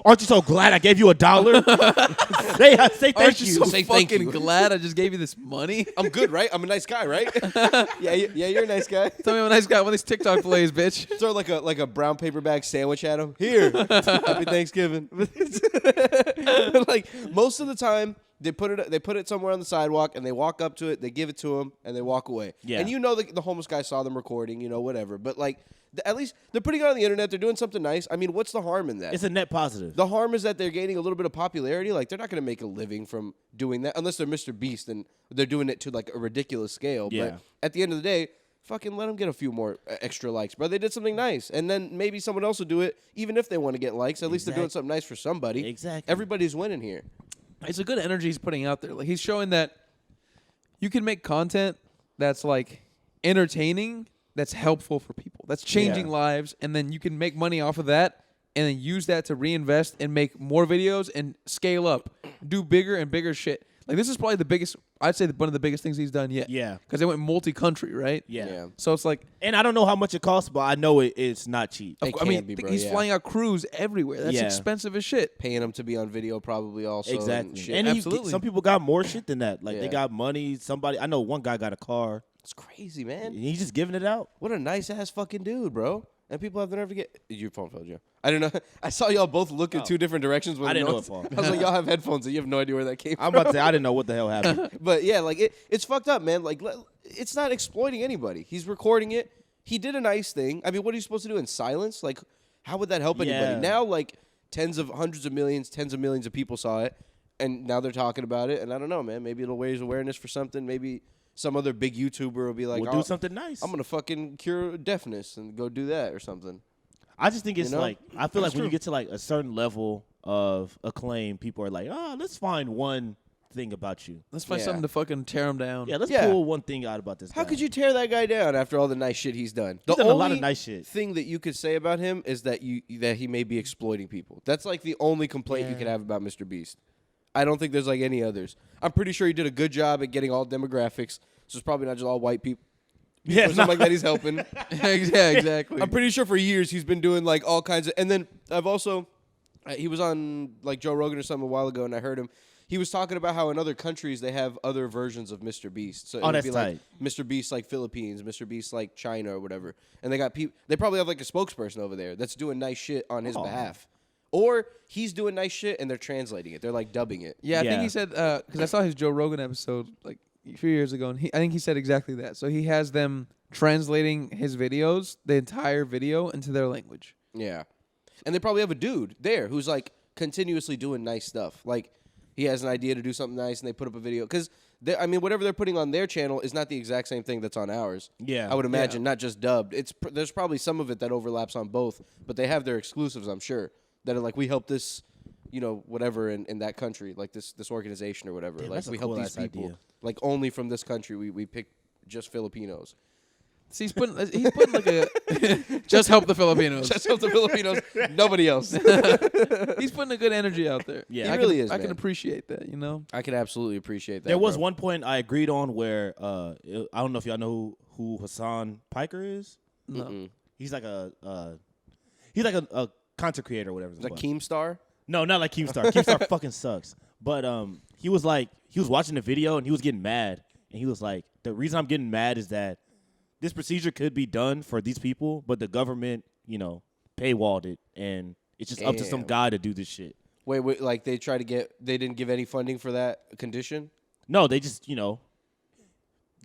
Speaker 3: Aren't you so glad I gave you $1? say thank
Speaker 2: Aren't you
Speaker 3: you.
Speaker 2: so
Speaker 1: Say thank
Speaker 2: fucking
Speaker 1: you.
Speaker 2: glad I just gave you this money?
Speaker 1: I'm good, right? I'm a nice guy, right? yeah, you're a nice guy.
Speaker 2: Tell me I'm a nice guy. One of these TikTok plays, bitch.
Speaker 1: Throw like a brown paper bag sandwich at him. Here, happy Thanksgiving. Like most of the time, they put it somewhere on the sidewalk and they walk up to it, they give it to him, and they walk away.
Speaker 3: Yeah.
Speaker 1: And you know the homeless guy saw them recording, whatever. But like at least they're putting it on the internet. They're doing something nice. I mean, what's the harm in that?
Speaker 3: It's a net positive.
Speaker 1: The harm is that they're gaining a little bit of popularity. Like they're not going to make a living from doing that unless they're Mr. Beast and they're doing it to like a ridiculous scale.
Speaker 3: Yeah.
Speaker 1: But at the end of the day, fucking let them get a few more extra likes, bro. They did something nice, and then maybe someone else will do it, even if they want to get likes. At least they're doing something nice for somebody.
Speaker 3: Exactly.
Speaker 1: Everybody's winning here.
Speaker 2: It's a good energy he's putting out there. Like he's showing that you can make content that's like entertaining, that's helpful for people, that's changing
Speaker 3: Yeah.
Speaker 2: lives, and then you can make money off of that and then use that to reinvest and make more videos and scale up, do bigger and bigger shit. Like this is probably the biggest, I'd say one of the biggest things he's done yet.
Speaker 3: Yeah.
Speaker 2: Because they went multi-country, right?
Speaker 3: Yeah.
Speaker 2: So it's like,
Speaker 3: And I don't know how much it costs, but I know it's not cheap.
Speaker 1: It
Speaker 2: I mean,
Speaker 1: can be, bro,
Speaker 2: he's
Speaker 1: yeah.
Speaker 2: flying out crews everywhere. That's
Speaker 3: Yeah.
Speaker 2: expensive as shit.
Speaker 1: Paying them to be on video probably also.
Speaker 3: Exactly.
Speaker 1: shit.
Speaker 3: And
Speaker 2: Absolutely.
Speaker 3: some people got more shit than that. Like
Speaker 1: Yeah.
Speaker 3: they got money. I know one guy got a car.
Speaker 1: It's crazy, man.
Speaker 3: He's just giving it out.
Speaker 1: What a nice ass fucking dude, bro. And people have the nerve to get your phone fell, Joe. I didn't know. I saw y'all both look in two different directions. When
Speaker 3: I didn't know it fall.
Speaker 1: I was like, y'all have headphones, and you have no idea where that came
Speaker 3: I'm
Speaker 1: from.
Speaker 3: about to say I didn't know what the hell happened.
Speaker 1: But yeah, like it's fucked up, man. Like it's not exploiting anybody. He's recording it. He did a nice thing. I mean, what are you supposed to do in silence? Like, how would that help anybody?
Speaker 3: Yeah.
Speaker 1: Now, like tens of millions of people saw it, and now they're talking about it. And I don't know, man. Maybe it'll raise awareness for something. Maybe some other big YouTuber will be like,
Speaker 3: We'll do something nice.
Speaker 1: I'm gonna fucking cure deafness and go do that or something.
Speaker 3: I just think it's
Speaker 1: You know?
Speaker 3: like I feel
Speaker 1: That's
Speaker 3: like when you
Speaker 1: true.
Speaker 3: get to like a certain level of acclaim, people are like, oh, let's find one thing about you.
Speaker 2: Let's find
Speaker 1: Yeah.
Speaker 2: something to fucking tear him down.
Speaker 3: Yeah, let's
Speaker 1: Yeah.
Speaker 3: pull one thing out about this
Speaker 1: How
Speaker 3: guy.
Speaker 1: could you tear that guy down after all the nice shit he's done?
Speaker 3: He's
Speaker 1: The
Speaker 3: done a
Speaker 1: only
Speaker 3: lot of nice shit.
Speaker 1: thing that you could say about him is that he may be exploiting people. That's like the only complaint you could have about Mr. Beast. I don't think there's like any others. I'm pretty sure he did a good job at getting all demographics. So it's probably not just all white people.
Speaker 3: Yeah,
Speaker 1: Or something like that he's helping.
Speaker 2: Yeah, exactly.
Speaker 1: I'm pretty sure for years he's been doing like all kinds of. And then I've also, he was on like Joe Rogan or something a while ago, and I heard him. He was talking about how in other countries they have other versions of Mr. Beast. So it would
Speaker 3: that's
Speaker 1: be like
Speaker 3: tight.
Speaker 1: Mr. Beast like Philippines, Mr. Beast like China or whatever. And they got people. They probably have like a spokesperson over there that's doing nice shit on his behalf. Or he's doing nice shit and they're translating it. They're like dubbing it.
Speaker 2: Yeah, I think
Speaker 3: Yeah.
Speaker 2: he said because I saw his Joe Rogan episode like a few years ago, and I think he said exactly that. So he has them translating his videos, the entire video, into their language.
Speaker 1: Yeah. And they probably have a dude there who's like continuously doing nice stuff. Like he has an idea to do something nice and they put up a video. Because, I mean, whatever they're putting on their channel is not the exact same thing that's on ours.
Speaker 3: Yeah.
Speaker 1: I would imagine, not just dubbed. There's probably some of it that overlaps on both, but they have their exclusives, I'm sure, that are like, we help this, you know, whatever in that country, like this organization or whatever.
Speaker 3: Damn,
Speaker 1: like
Speaker 3: that's a
Speaker 1: we help these
Speaker 3: cool-ass
Speaker 1: people.
Speaker 3: idea.
Speaker 1: Like only from this country, we pick just Filipinos.
Speaker 2: See, he's putting like a just help the Filipinos.
Speaker 1: Just help the Filipinos, nobody else.
Speaker 2: He's putting a good energy out there.
Speaker 3: Yeah.
Speaker 1: He
Speaker 2: I
Speaker 1: really
Speaker 2: can,
Speaker 1: is,
Speaker 2: I can
Speaker 1: man.
Speaker 2: appreciate that. You know.
Speaker 1: I can absolutely appreciate that.
Speaker 3: There was
Speaker 1: bro.
Speaker 3: one point I agreed on where I don't know if y'all know who Hassan Piker is.
Speaker 2: No.
Speaker 1: Mm-mm.
Speaker 3: He's like a content creator or whatever.
Speaker 1: Is that Keemstar?
Speaker 3: No, not like Keemstar. Keemstar fucking sucks. But he was watching the video and he was getting mad, and he was like, the reason I'm getting mad is that this procedure could be done for these people, but the government, you know, paywalled it, and it's just up to some
Speaker 1: Damn.
Speaker 3: guy to do this shit.
Speaker 1: Wait, like they didn't give any funding for that condition?
Speaker 3: No, they just, you know,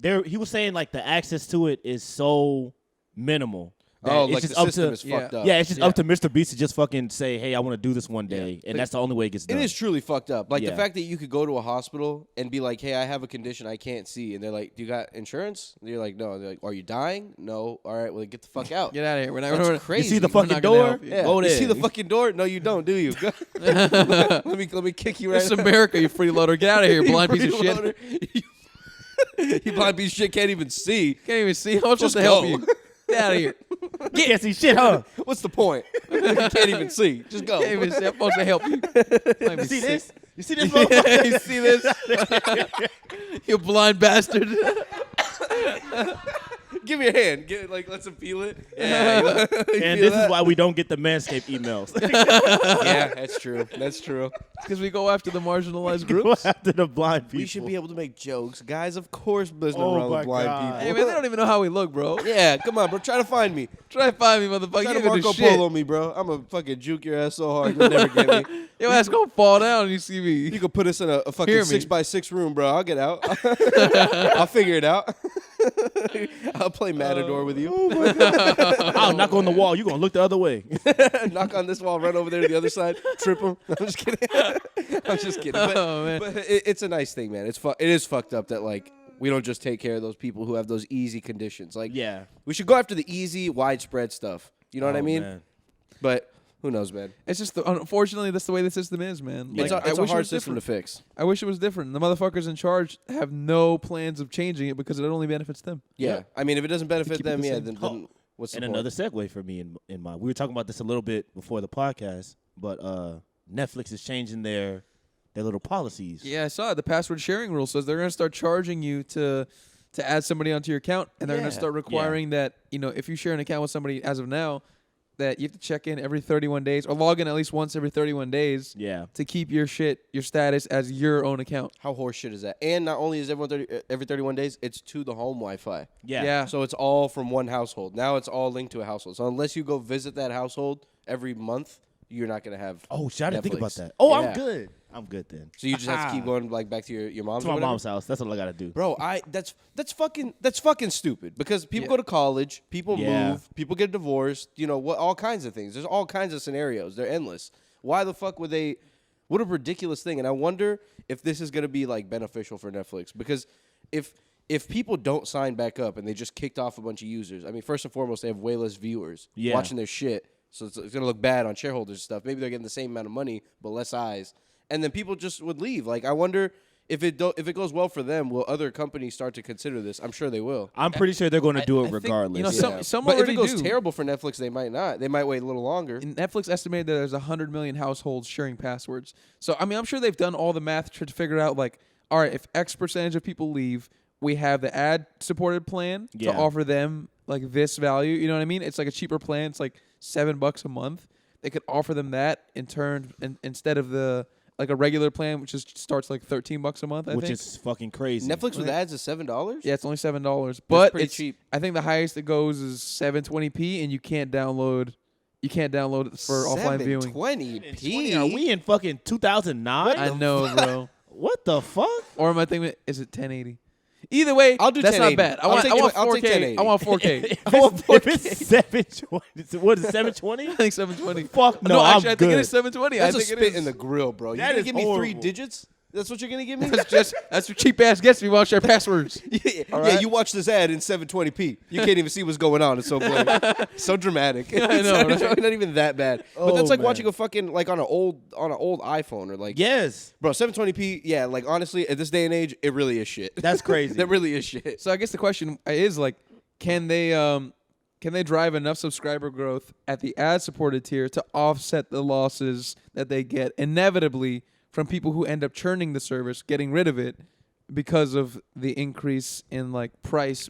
Speaker 3: he was saying like the access to it is so minimal. that
Speaker 1: Oh,
Speaker 3: it's
Speaker 1: like
Speaker 3: just
Speaker 1: the
Speaker 3: up
Speaker 1: system
Speaker 3: to,
Speaker 1: is fucked up.
Speaker 3: Yeah, it's just up to Mr. Beast to just fucking say, hey, I want to do this one day, and that's the only way it gets
Speaker 1: It
Speaker 3: done.
Speaker 1: is truly fucked up. Like the
Speaker 3: Yeah.
Speaker 1: fact that you could go to a hospital and be like, "Hey, I have a condition I can't see," and they're like, "Do you got insurance?" And you're like, "No." And they're like, "Are you dying?" "No." "All right, well, get the fuck out."
Speaker 2: Get out of here. We're not.
Speaker 1: That's
Speaker 2: we're,
Speaker 1: crazy.
Speaker 3: You see the
Speaker 2: We're
Speaker 3: fucking
Speaker 2: not gonna
Speaker 3: door?
Speaker 2: help you.
Speaker 1: Yeah.
Speaker 3: Go
Speaker 1: You
Speaker 3: there.
Speaker 1: see the fucking door? No, you don't, do you? let me kick you right.
Speaker 2: This is America, you freeloader. Get out of here, blind piece of shit.
Speaker 1: Freeloader. You blind piece of shit can't even see.
Speaker 2: Can't even see. How am I supposed
Speaker 1: Just
Speaker 2: to help
Speaker 1: go.
Speaker 2: you? Get out of here.
Speaker 3: You can't see shit, huh?
Speaker 1: What's the point? You can't even see. Just go.
Speaker 2: Can't even see. I'm supposed to help you.
Speaker 3: You see this? You see this motherfucker?
Speaker 2: You see this? You blind bastard.
Speaker 1: Give me your hand. Let's him feel it.
Speaker 3: Yeah, and this is why we don't get the Manscaped emails.
Speaker 1: Yeah, that's true. That's true.
Speaker 2: Because we go after the marginalized
Speaker 3: Go
Speaker 2: groups.
Speaker 3: after the blind people.
Speaker 1: We should be able to make jokes, guys. Of course, there's no
Speaker 3: Oh
Speaker 1: wrong
Speaker 3: my
Speaker 1: with blind
Speaker 3: God.
Speaker 2: Hey,
Speaker 1: people.
Speaker 2: man, they don't even know how we look, bro.
Speaker 1: Yeah, come on, bro. Try to find me.
Speaker 2: Try to find me, motherfucker.
Speaker 1: Try
Speaker 2: You
Speaker 1: to
Speaker 2: ain't gonna do
Speaker 1: Marco
Speaker 2: shit.
Speaker 1: Polo me, bro. I'm gonna fucking juke your ass so hard you'll never get me.
Speaker 2: Your ass gonna fall down when you see me.
Speaker 1: You could put us in a fucking
Speaker 2: Hear me.
Speaker 1: 6x6 room, bro. I'll get out. I'll figure it out. I'll play Matador with you.
Speaker 3: I'll knock on the wall. You gonna look the other way.
Speaker 1: Knock on this wall, run over there to the other side, trip him. I'm just kidding. I'm just kidding. But,
Speaker 2: Oh, man.
Speaker 1: but it's a nice thing, man. It is fucked up that like we don't just take care of those people who have those easy conditions. Like,
Speaker 3: Yeah.
Speaker 1: we should go after the easy, widespread stuff. You know what I
Speaker 3: Oh,
Speaker 1: mean?
Speaker 3: man.
Speaker 1: But who knows, man?
Speaker 2: It's just, unfortunately, that's the way the system is, man.
Speaker 1: It's
Speaker 2: Like,
Speaker 1: a, it's
Speaker 2: I
Speaker 1: a
Speaker 2: wish it
Speaker 1: hard
Speaker 2: was
Speaker 1: system to
Speaker 2: different.
Speaker 1: fix.
Speaker 2: I wish it was different. The motherfuckers in charge have no plans of changing it because it only benefits them.
Speaker 1: Yeah.
Speaker 3: Yeah.
Speaker 1: I mean, if it doesn't benefit
Speaker 2: keep it
Speaker 1: them,
Speaker 2: the
Speaker 1: yeah,
Speaker 2: same.
Speaker 1: then what's the
Speaker 3: And
Speaker 1: point?
Speaker 3: another segue for me in my, we were talking about this a little bit before the podcast, but Netflix is changing their little policies.
Speaker 2: Yeah, I saw it. The password sharing rule says they're going to start charging you to add somebody onto your account, and they're going
Speaker 1: Yeah.
Speaker 2: to start requiring that, you know, if you share an account with somebody as of now, that you have to check in every 31 days or log in at least once every 31 days
Speaker 3: Yeah.
Speaker 2: to keep your status as your own account.
Speaker 1: How horseshit is that? And not only is every 31 days, it's to the home Wi-Fi.
Speaker 3: Yeah.
Speaker 1: So it's all from one household. Now it's all linked to a household. So unless you go visit that household every month, you're not gonna have.
Speaker 3: Oh, shit, I didn't think
Speaker 1: Netflix.
Speaker 3: about that. Oh,
Speaker 1: Yeah.
Speaker 3: I'm good. I'm good then.
Speaker 1: So you just have to keep going like back to your mom's.
Speaker 3: To
Speaker 1: or
Speaker 3: my
Speaker 1: whatever?
Speaker 3: mom's house. That's all I gotta do.
Speaker 1: Bro, that's fucking stupid because people go to college, people move, people get divorced, all kinds of things. There's all kinds of scenarios. They're endless. Why the fuck would they? What a ridiculous thing. And I wonder if this is going to be like beneficial for Netflix because if people don't sign back up and they just kicked off a bunch of users, I mean, first and foremost, they have way less viewers watching their shit. So it's going to look bad on shareholders and stuff. Maybe they're getting the same amount of money but less eyes. And then people just would leave. Like, I wonder if it goes well for them, will other companies start to consider this? I'm sure they will.
Speaker 3: I'm pretty sure they're going to do it
Speaker 2: I think,
Speaker 3: regardless.
Speaker 2: some
Speaker 1: but if
Speaker 2: already
Speaker 1: it goes
Speaker 2: do.
Speaker 1: terrible for Netflix, they might not. They might wait a little longer.
Speaker 2: And Netflix estimated that there's 100 million households sharing passwords. So, I mean, I'm sure they've done all the math to figure out, like, all right, if X percentage of people leave, we have the ad-supported plan to offer them, like, this value. You know what I mean? It's like a cheaper plan. It's like $7 a month. They could offer them that in turn instead of the... like a regular plan, which starts like $13 a month, I
Speaker 3: which
Speaker 2: think.
Speaker 3: is fucking crazy.
Speaker 1: Netflix with ads is $7?
Speaker 2: Yeah, it's only $7, but
Speaker 1: pretty
Speaker 2: it's
Speaker 1: cheap.
Speaker 2: I think the highest it goes is 720p, and you can't download it for offline viewing.
Speaker 1: 720p?
Speaker 3: Are we in fucking 2009?
Speaker 2: I know, bro.
Speaker 3: What the fuck?
Speaker 2: Or am I thinking? Is it 1080? Either way,
Speaker 1: I'll do
Speaker 2: that's
Speaker 1: 1080.
Speaker 2: not bad. I
Speaker 1: I'll
Speaker 2: want
Speaker 1: take
Speaker 2: 4K.
Speaker 1: 1080.
Speaker 2: I want 4K.
Speaker 3: I want if it's 720, what is it, 720?
Speaker 2: I think 720.
Speaker 3: Fuck no,
Speaker 2: actually,
Speaker 3: I'm
Speaker 2: I think
Speaker 3: good.
Speaker 2: it is 720.
Speaker 1: That's
Speaker 2: I
Speaker 1: a
Speaker 2: think
Speaker 1: spit
Speaker 2: it is.
Speaker 1: in the grill, bro. You're
Speaker 3: That
Speaker 1: going to
Speaker 3: is
Speaker 1: give me 3
Speaker 3: horrible.
Speaker 1: digits? That's what you're going to give me?
Speaker 2: That's what cheap ass gets me while I share passwords.
Speaker 1: Yeah,
Speaker 2: right.
Speaker 1: you watch this ad in 720p. You can't even see what's going on. It's so blank. So dramatic.
Speaker 2: I know,
Speaker 1: It's
Speaker 2: right?
Speaker 1: not even that bad. But
Speaker 3: Oh,
Speaker 1: that's like
Speaker 3: man.
Speaker 1: watching a fucking like on an old iPhone or like
Speaker 3: Yes,
Speaker 1: bro, 720p, yeah, like honestly, at this day and age, it really is shit.
Speaker 3: that's crazy.
Speaker 1: That really is shit.
Speaker 2: So I guess the question is like, can they drive enough subscriber growth at the ad-supported tier to offset the losses that they get inevitably from people who end up churning the service, getting rid of it because of the increase in like price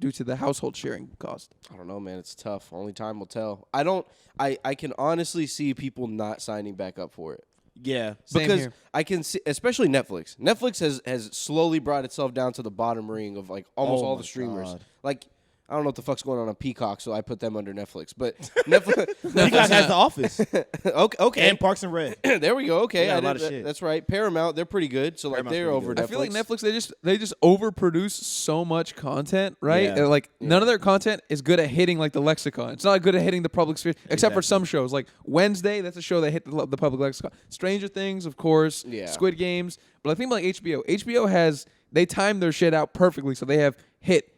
Speaker 2: due to the household sharing cost?
Speaker 1: I don't know, man. It's tough. Only time will tell. I can honestly see people not signing back up for it.
Speaker 3: Yeah,
Speaker 2: Same
Speaker 1: Because
Speaker 2: here.
Speaker 1: I can see, especially Netflix. Netflix has slowly brought itself down to the bottom ring of like almost
Speaker 3: Oh
Speaker 1: all
Speaker 3: my
Speaker 1: the streamers.
Speaker 3: God.
Speaker 1: Like, I don't know what the fuck's going on Peacock, so I put them under Netflix. But Netflix,
Speaker 3: Peacock has The Office
Speaker 1: okay,
Speaker 3: and Parks and Rec.
Speaker 1: there we go. Okay,
Speaker 3: They got a
Speaker 1: I
Speaker 3: lot
Speaker 1: did
Speaker 3: of
Speaker 1: that-
Speaker 3: shit.
Speaker 1: That's right. Paramount, they're pretty good. So like
Speaker 3: Paramount's
Speaker 1: they're
Speaker 3: pretty
Speaker 1: over
Speaker 3: good.
Speaker 1: Netflix.
Speaker 2: I feel like Netflix they just overproduce so much content, right?
Speaker 3: Yeah.
Speaker 2: And, like none of their content is good at hitting like the lexicon. It's not good at hitting the public sphere, except for some shows like Wednesday. That's a show that hit the public lexicon. Stranger Things, of course.
Speaker 1: Yeah.
Speaker 2: Squid Games. But I think like HBO. HBO they time their shit out perfectly, so they have hit,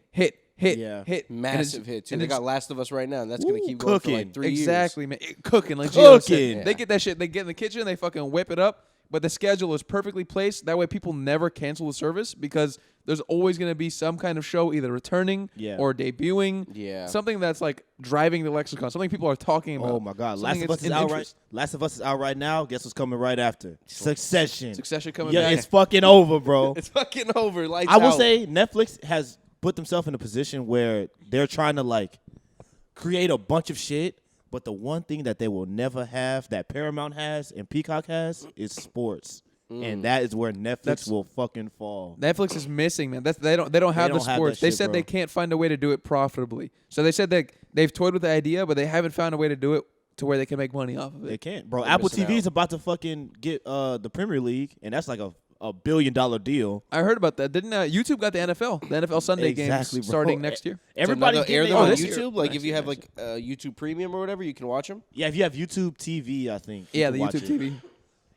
Speaker 3: Yeah.
Speaker 2: hit,
Speaker 1: Massive hit too.
Speaker 2: and
Speaker 1: They
Speaker 2: it's-
Speaker 1: got Last of Us right now, and that's gonna keep going for
Speaker 3: cooking.
Speaker 1: like 3 years.
Speaker 2: Exactly, man. Cooking, like Gio said.
Speaker 3: Cooking.
Speaker 2: They get that shit. They get in the kitchen. They fucking whip it up. But the schedule is perfectly placed. That way, people never cancel the service because there's always going to be some kind of show either returning or debuting.
Speaker 1: Yeah.
Speaker 2: Something that's like driving the lexicon. Something people are talking about.
Speaker 3: Oh my God, Last
Speaker 2: Something
Speaker 3: of Us
Speaker 2: that's
Speaker 3: is
Speaker 2: in
Speaker 3: out right.
Speaker 2: interest.
Speaker 3: Last of Us is out right now. Guess what's coming right after? Succession.
Speaker 2: Succession coming
Speaker 3: Yeah,
Speaker 2: back.
Speaker 3: it's fucking over, bro.
Speaker 1: It's fucking over. Lights
Speaker 3: I will
Speaker 1: out.
Speaker 3: say Netflix has put themselves in a position where they're trying to like create a bunch of shit, but the one thing that they will never have that Paramount has and Peacock has is sports. And that is where Netflix will fucking fall.
Speaker 2: Netflix is missing, man. They don't have the
Speaker 3: don't have that
Speaker 2: sports. They
Speaker 3: shit,
Speaker 2: said
Speaker 3: bro.
Speaker 2: they can't find a way to do it profitably. So they said that they've toyed with the idea, but they haven't found a way to do it to where they can make money off of
Speaker 3: They
Speaker 2: it.
Speaker 3: can't, bro.
Speaker 1: They're
Speaker 3: Apple
Speaker 1: missing
Speaker 3: TV
Speaker 1: out.
Speaker 3: is about to fucking get the Premier League, and that's like a $1 billion deal.
Speaker 2: I heard about that. Didn't YouTube got the NFL? The NFL Sunday
Speaker 3: Exactly,
Speaker 2: games
Speaker 3: bro.
Speaker 2: starting next year.
Speaker 3: Everybody
Speaker 1: so now they'll air
Speaker 3: getting
Speaker 1: them
Speaker 3: their
Speaker 1: on
Speaker 2: this year.
Speaker 1: YouTube. Like if
Speaker 3: Next
Speaker 1: you
Speaker 3: year,
Speaker 1: have
Speaker 3: next
Speaker 1: like YouTube Premium or whatever, you can watch them.
Speaker 3: Yeah, if you have YouTube TV, I think. you
Speaker 2: Yeah,
Speaker 3: can
Speaker 2: the
Speaker 3: watch
Speaker 2: YouTube
Speaker 3: it.
Speaker 2: TV.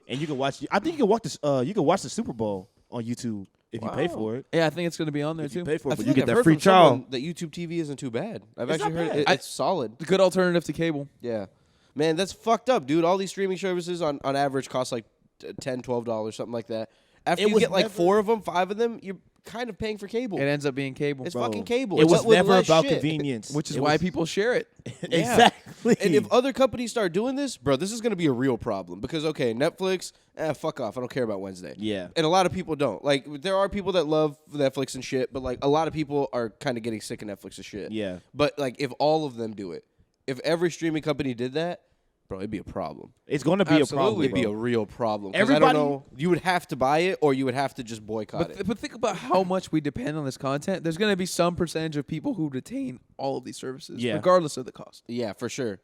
Speaker 3: And you can watch. I think you can watch this. You can watch the Super Bowl on YouTube if you pay for it.
Speaker 2: Yeah, I think it's going to be on there
Speaker 3: If you
Speaker 2: too.
Speaker 3: pay for
Speaker 1: I
Speaker 3: it, but
Speaker 1: feel
Speaker 3: you
Speaker 1: like
Speaker 3: get
Speaker 1: I've
Speaker 3: that
Speaker 1: heard
Speaker 3: free
Speaker 1: from
Speaker 3: trial.
Speaker 1: someone that YouTube TV isn't too bad. I've
Speaker 3: It's
Speaker 1: actually
Speaker 3: not
Speaker 1: heard
Speaker 3: bad.
Speaker 1: it's solid.
Speaker 2: Good alternative to cable.
Speaker 1: Yeah, man, that's fucked up, dude. All these streaming services on average cost like $10, $12, something like that. After
Speaker 3: It
Speaker 1: you
Speaker 3: was
Speaker 1: get like
Speaker 3: never-
Speaker 1: 4 of them, 5 of them, you're kind of paying for cable.
Speaker 2: It ends up being cable,
Speaker 1: It's
Speaker 3: Bro,
Speaker 1: fucking cable.
Speaker 3: It was
Speaker 1: But with
Speaker 3: never
Speaker 1: less
Speaker 3: about
Speaker 1: shit.
Speaker 3: convenience,
Speaker 2: which is
Speaker 3: It
Speaker 2: why
Speaker 3: was-
Speaker 2: people share it.
Speaker 3: exactly.
Speaker 1: And if other companies start doing this, bro, this is going to be a real problem because okay, Netflix, fuck off. I don't care about Wednesday.
Speaker 3: Yeah.
Speaker 1: And a lot of people don't. Like there are people that love Netflix and shit, but like a lot of people are kind of getting sick of Netflix and shit.
Speaker 3: Yeah.
Speaker 1: But like if all of them do it, if every streaming company did that, bro, it'd be a problem.
Speaker 3: It's going to be a problem.
Speaker 1: It'd be a real problem. Because I don't know. You would have to buy it, or you would have to just boycott it.
Speaker 2: But think about how much we depend on this content. There's going to be some percentage of people who retain all of these services, regardless of the cost.
Speaker 1: Yeah, for sure.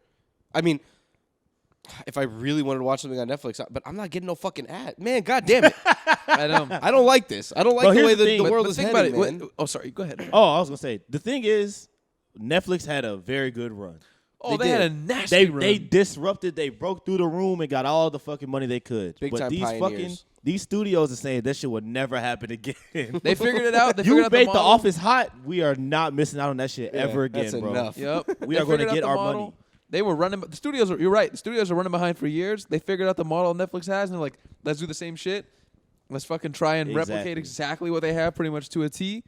Speaker 1: I mean, if I really wanted to watch something on Netflix, but I'm not getting no fucking ad. Man, God damn it.
Speaker 2: I know.
Speaker 1: I don't like this. I don't like the way the world is heading, man.
Speaker 2: Oh, sorry. Go ahead.
Speaker 3: Oh, I was going to say, the thing is, Netflix had a very good run.
Speaker 2: Oh, they had a nasty run.
Speaker 3: They disrupted. They broke through the room and got all the fucking money they could.
Speaker 1: Big
Speaker 3: but
Speaker 1: time
Speaker 3: these
Speaker 1: pioneers.
Speaker 3: these studios are saying that shit would never happen again.
Speaker 2: They figured it out. They
Speaker 3: You
Speaker 2: figured out
Speaker 3: made
Speaker 2: the
Speaker 3: the
Speaker 2: model.
Speaker 3: Office hot. We are not missing out on that shit ever again,
Speaker 1: that's
Speaker 3: bro.
Speaker 1: enough.
Speaker 2: Yep.
Speaker 3: We
Speaker 2: They
Speaker 3: are going to
Speaker 2: figured out
Speaker 3: get
Speaker 2: the
Speaker 3: our
Speaker 2: model.
Speaker 3: money.
Speaker 2: They were running. The studios. You're right. The studios are running behind for years. They figured out the model Netflix has, and they're like, let's do the same shit. Let's fucking try and replicate exactly what they have, pretty much to a T.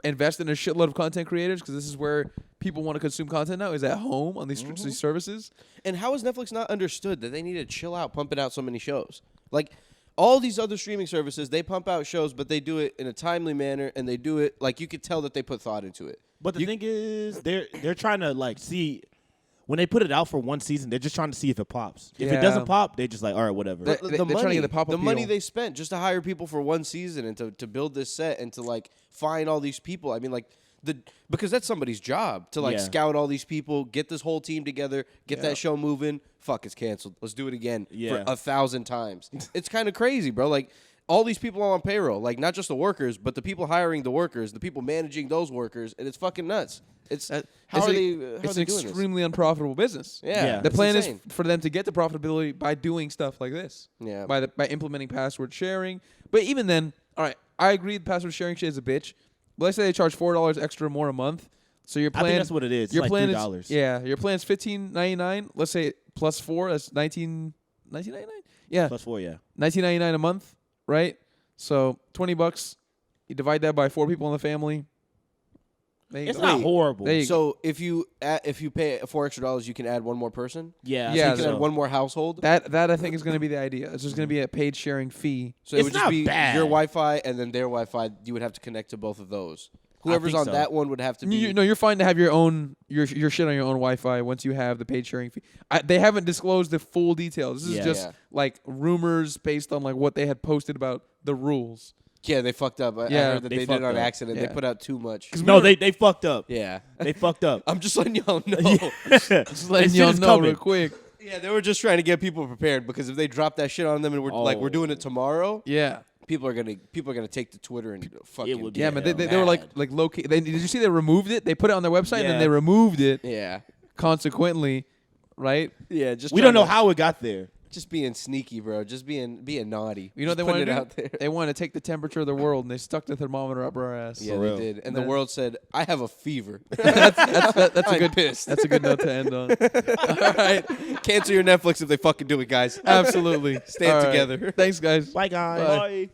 Speaker 2: Invest in a shitload of content creators, because this is where people want to consume content now, is at home on these services.
Speaker 1: And how is Netflix not understood that they need to chill out pumping out so many shows? Like, all these other streaming services, they pump out shows, but they do it in a timely manner, and they do it, like, you could tell that they put thought into it.
Speaker 3: But the thing is, they're trying to, like, see. When they put it out for one season, they're just trying to see if it pops. If it doesn't pop, they just like, all right, whatever.
Speaker 2: They're trying to get the pop appeal.
Speaker 1: Money they spent just to hire people for one season and to build this set and to, like, find all these people. I mean, like, because that's somebody's job to, like, scout all these people, get this whole team together, get that show moving. Fuck, it's canceled. Let's do it again for 1,000 times. It's kind of crazy, bro. Like, all these people are on payroll, like, not just the workers, but the people hiring the workers, the people managing those workers, and it's fucking nuts. It's an
Speaker 2: extremely unprofitable business.
Speaker 1: Yeah.
Speaker 2: The plan is for them to get to profitability by doing stuff like this.
Speaker 1: Yeah.
Speaker 2: By implementing password sharing. But even then, all right, I agree password sharing shit is a bitch. But let's say they charge $4 extra more a month. So your plan,
Speaker 3: I think that's what it is.
Speaker 2: Your
Speaker 3: it's
Speaker 2: plan
Speaker 3: like $3.
Speaker 2: is your plan is $15.99. Let's say plus 4, that's $19.99. Yeah.
Speaker 3: Plus 4, yeah.
Speaker 2: $19.99 a month, right? So $20. You divide that by 4 people in the family.
Speaker 3: It's not horrible.
Speaker 1: So if you pay $4 extra, you can add one more person.
Speaker 3: Yeah,
Speaker 2: yeah.
Speaker 1: So you can add one more household.
Speaker 2: That I think is going to be the idea. It's just going to be a paid sharing fee.
Speaker 1: So it would just be your Wi-Fi and then their Wi-Fi. You would have to connect to both of those. Whoever's on that one would have to be.
Speaker 2: You're fine to have your own your shit on your own Wi-Fi once you have the paid sharing fee. They haven't disclosed the full details. This is just like rumors based on like what they had posted about the rules.
Speaker 1: Yeah, they fucked up. I heard that they did it on accident.
Speaker 2: Yeah.
Speaker 1: They put out too much.
Speaker 3: No, they fucked up.
Speaker 1: Yeah.
Speaker 3: They fucked up.
Speaker 1: I'm just letting y'all know.
Speaker 2: Just letting y'all know real quick.
Speaker 1: Yeah, they were just trying to get people prepared, because if they drop that shit on them and we're doing it tomorrow, people are gonna take to Twitter and fucking.
Speaker 3: It would be
Speaker 2: man, they were like low key. Did you see they removed it? They put it on their website and then they removed it.
Speaker 1: Yeah.
Speaker 2: Consequently, right?
Speaker 1: Yeah. Just
Speaker 3: we don't know how it got there.
Speaker 1: Just being sneaky, bro. Just being naughty.
Speaker 2: You know what they
Speaker 1: wanted
Speaker 2: wanted to
Speaker 1: out there.
Speaker 2: They wanted to take the temperature of the world, and they stuck the thermometer up our ass.
Speaker 1: Yeah, they did. And the world said, "I have a fever."
Speaker 2: That's a good
Speaker 1: pissed.
Speaker 2: That's a good note to end on. All right,
Speaker 1: cancel your Netflix if they fucking do it, guys.
Speaker 2: Absolutely.
Speaker 1: Stand together.
Speaker 2: Thanks, guys.
Speaker 3: Bye, guys.
Speaker 2: Bye.
Speaker 3: Bye.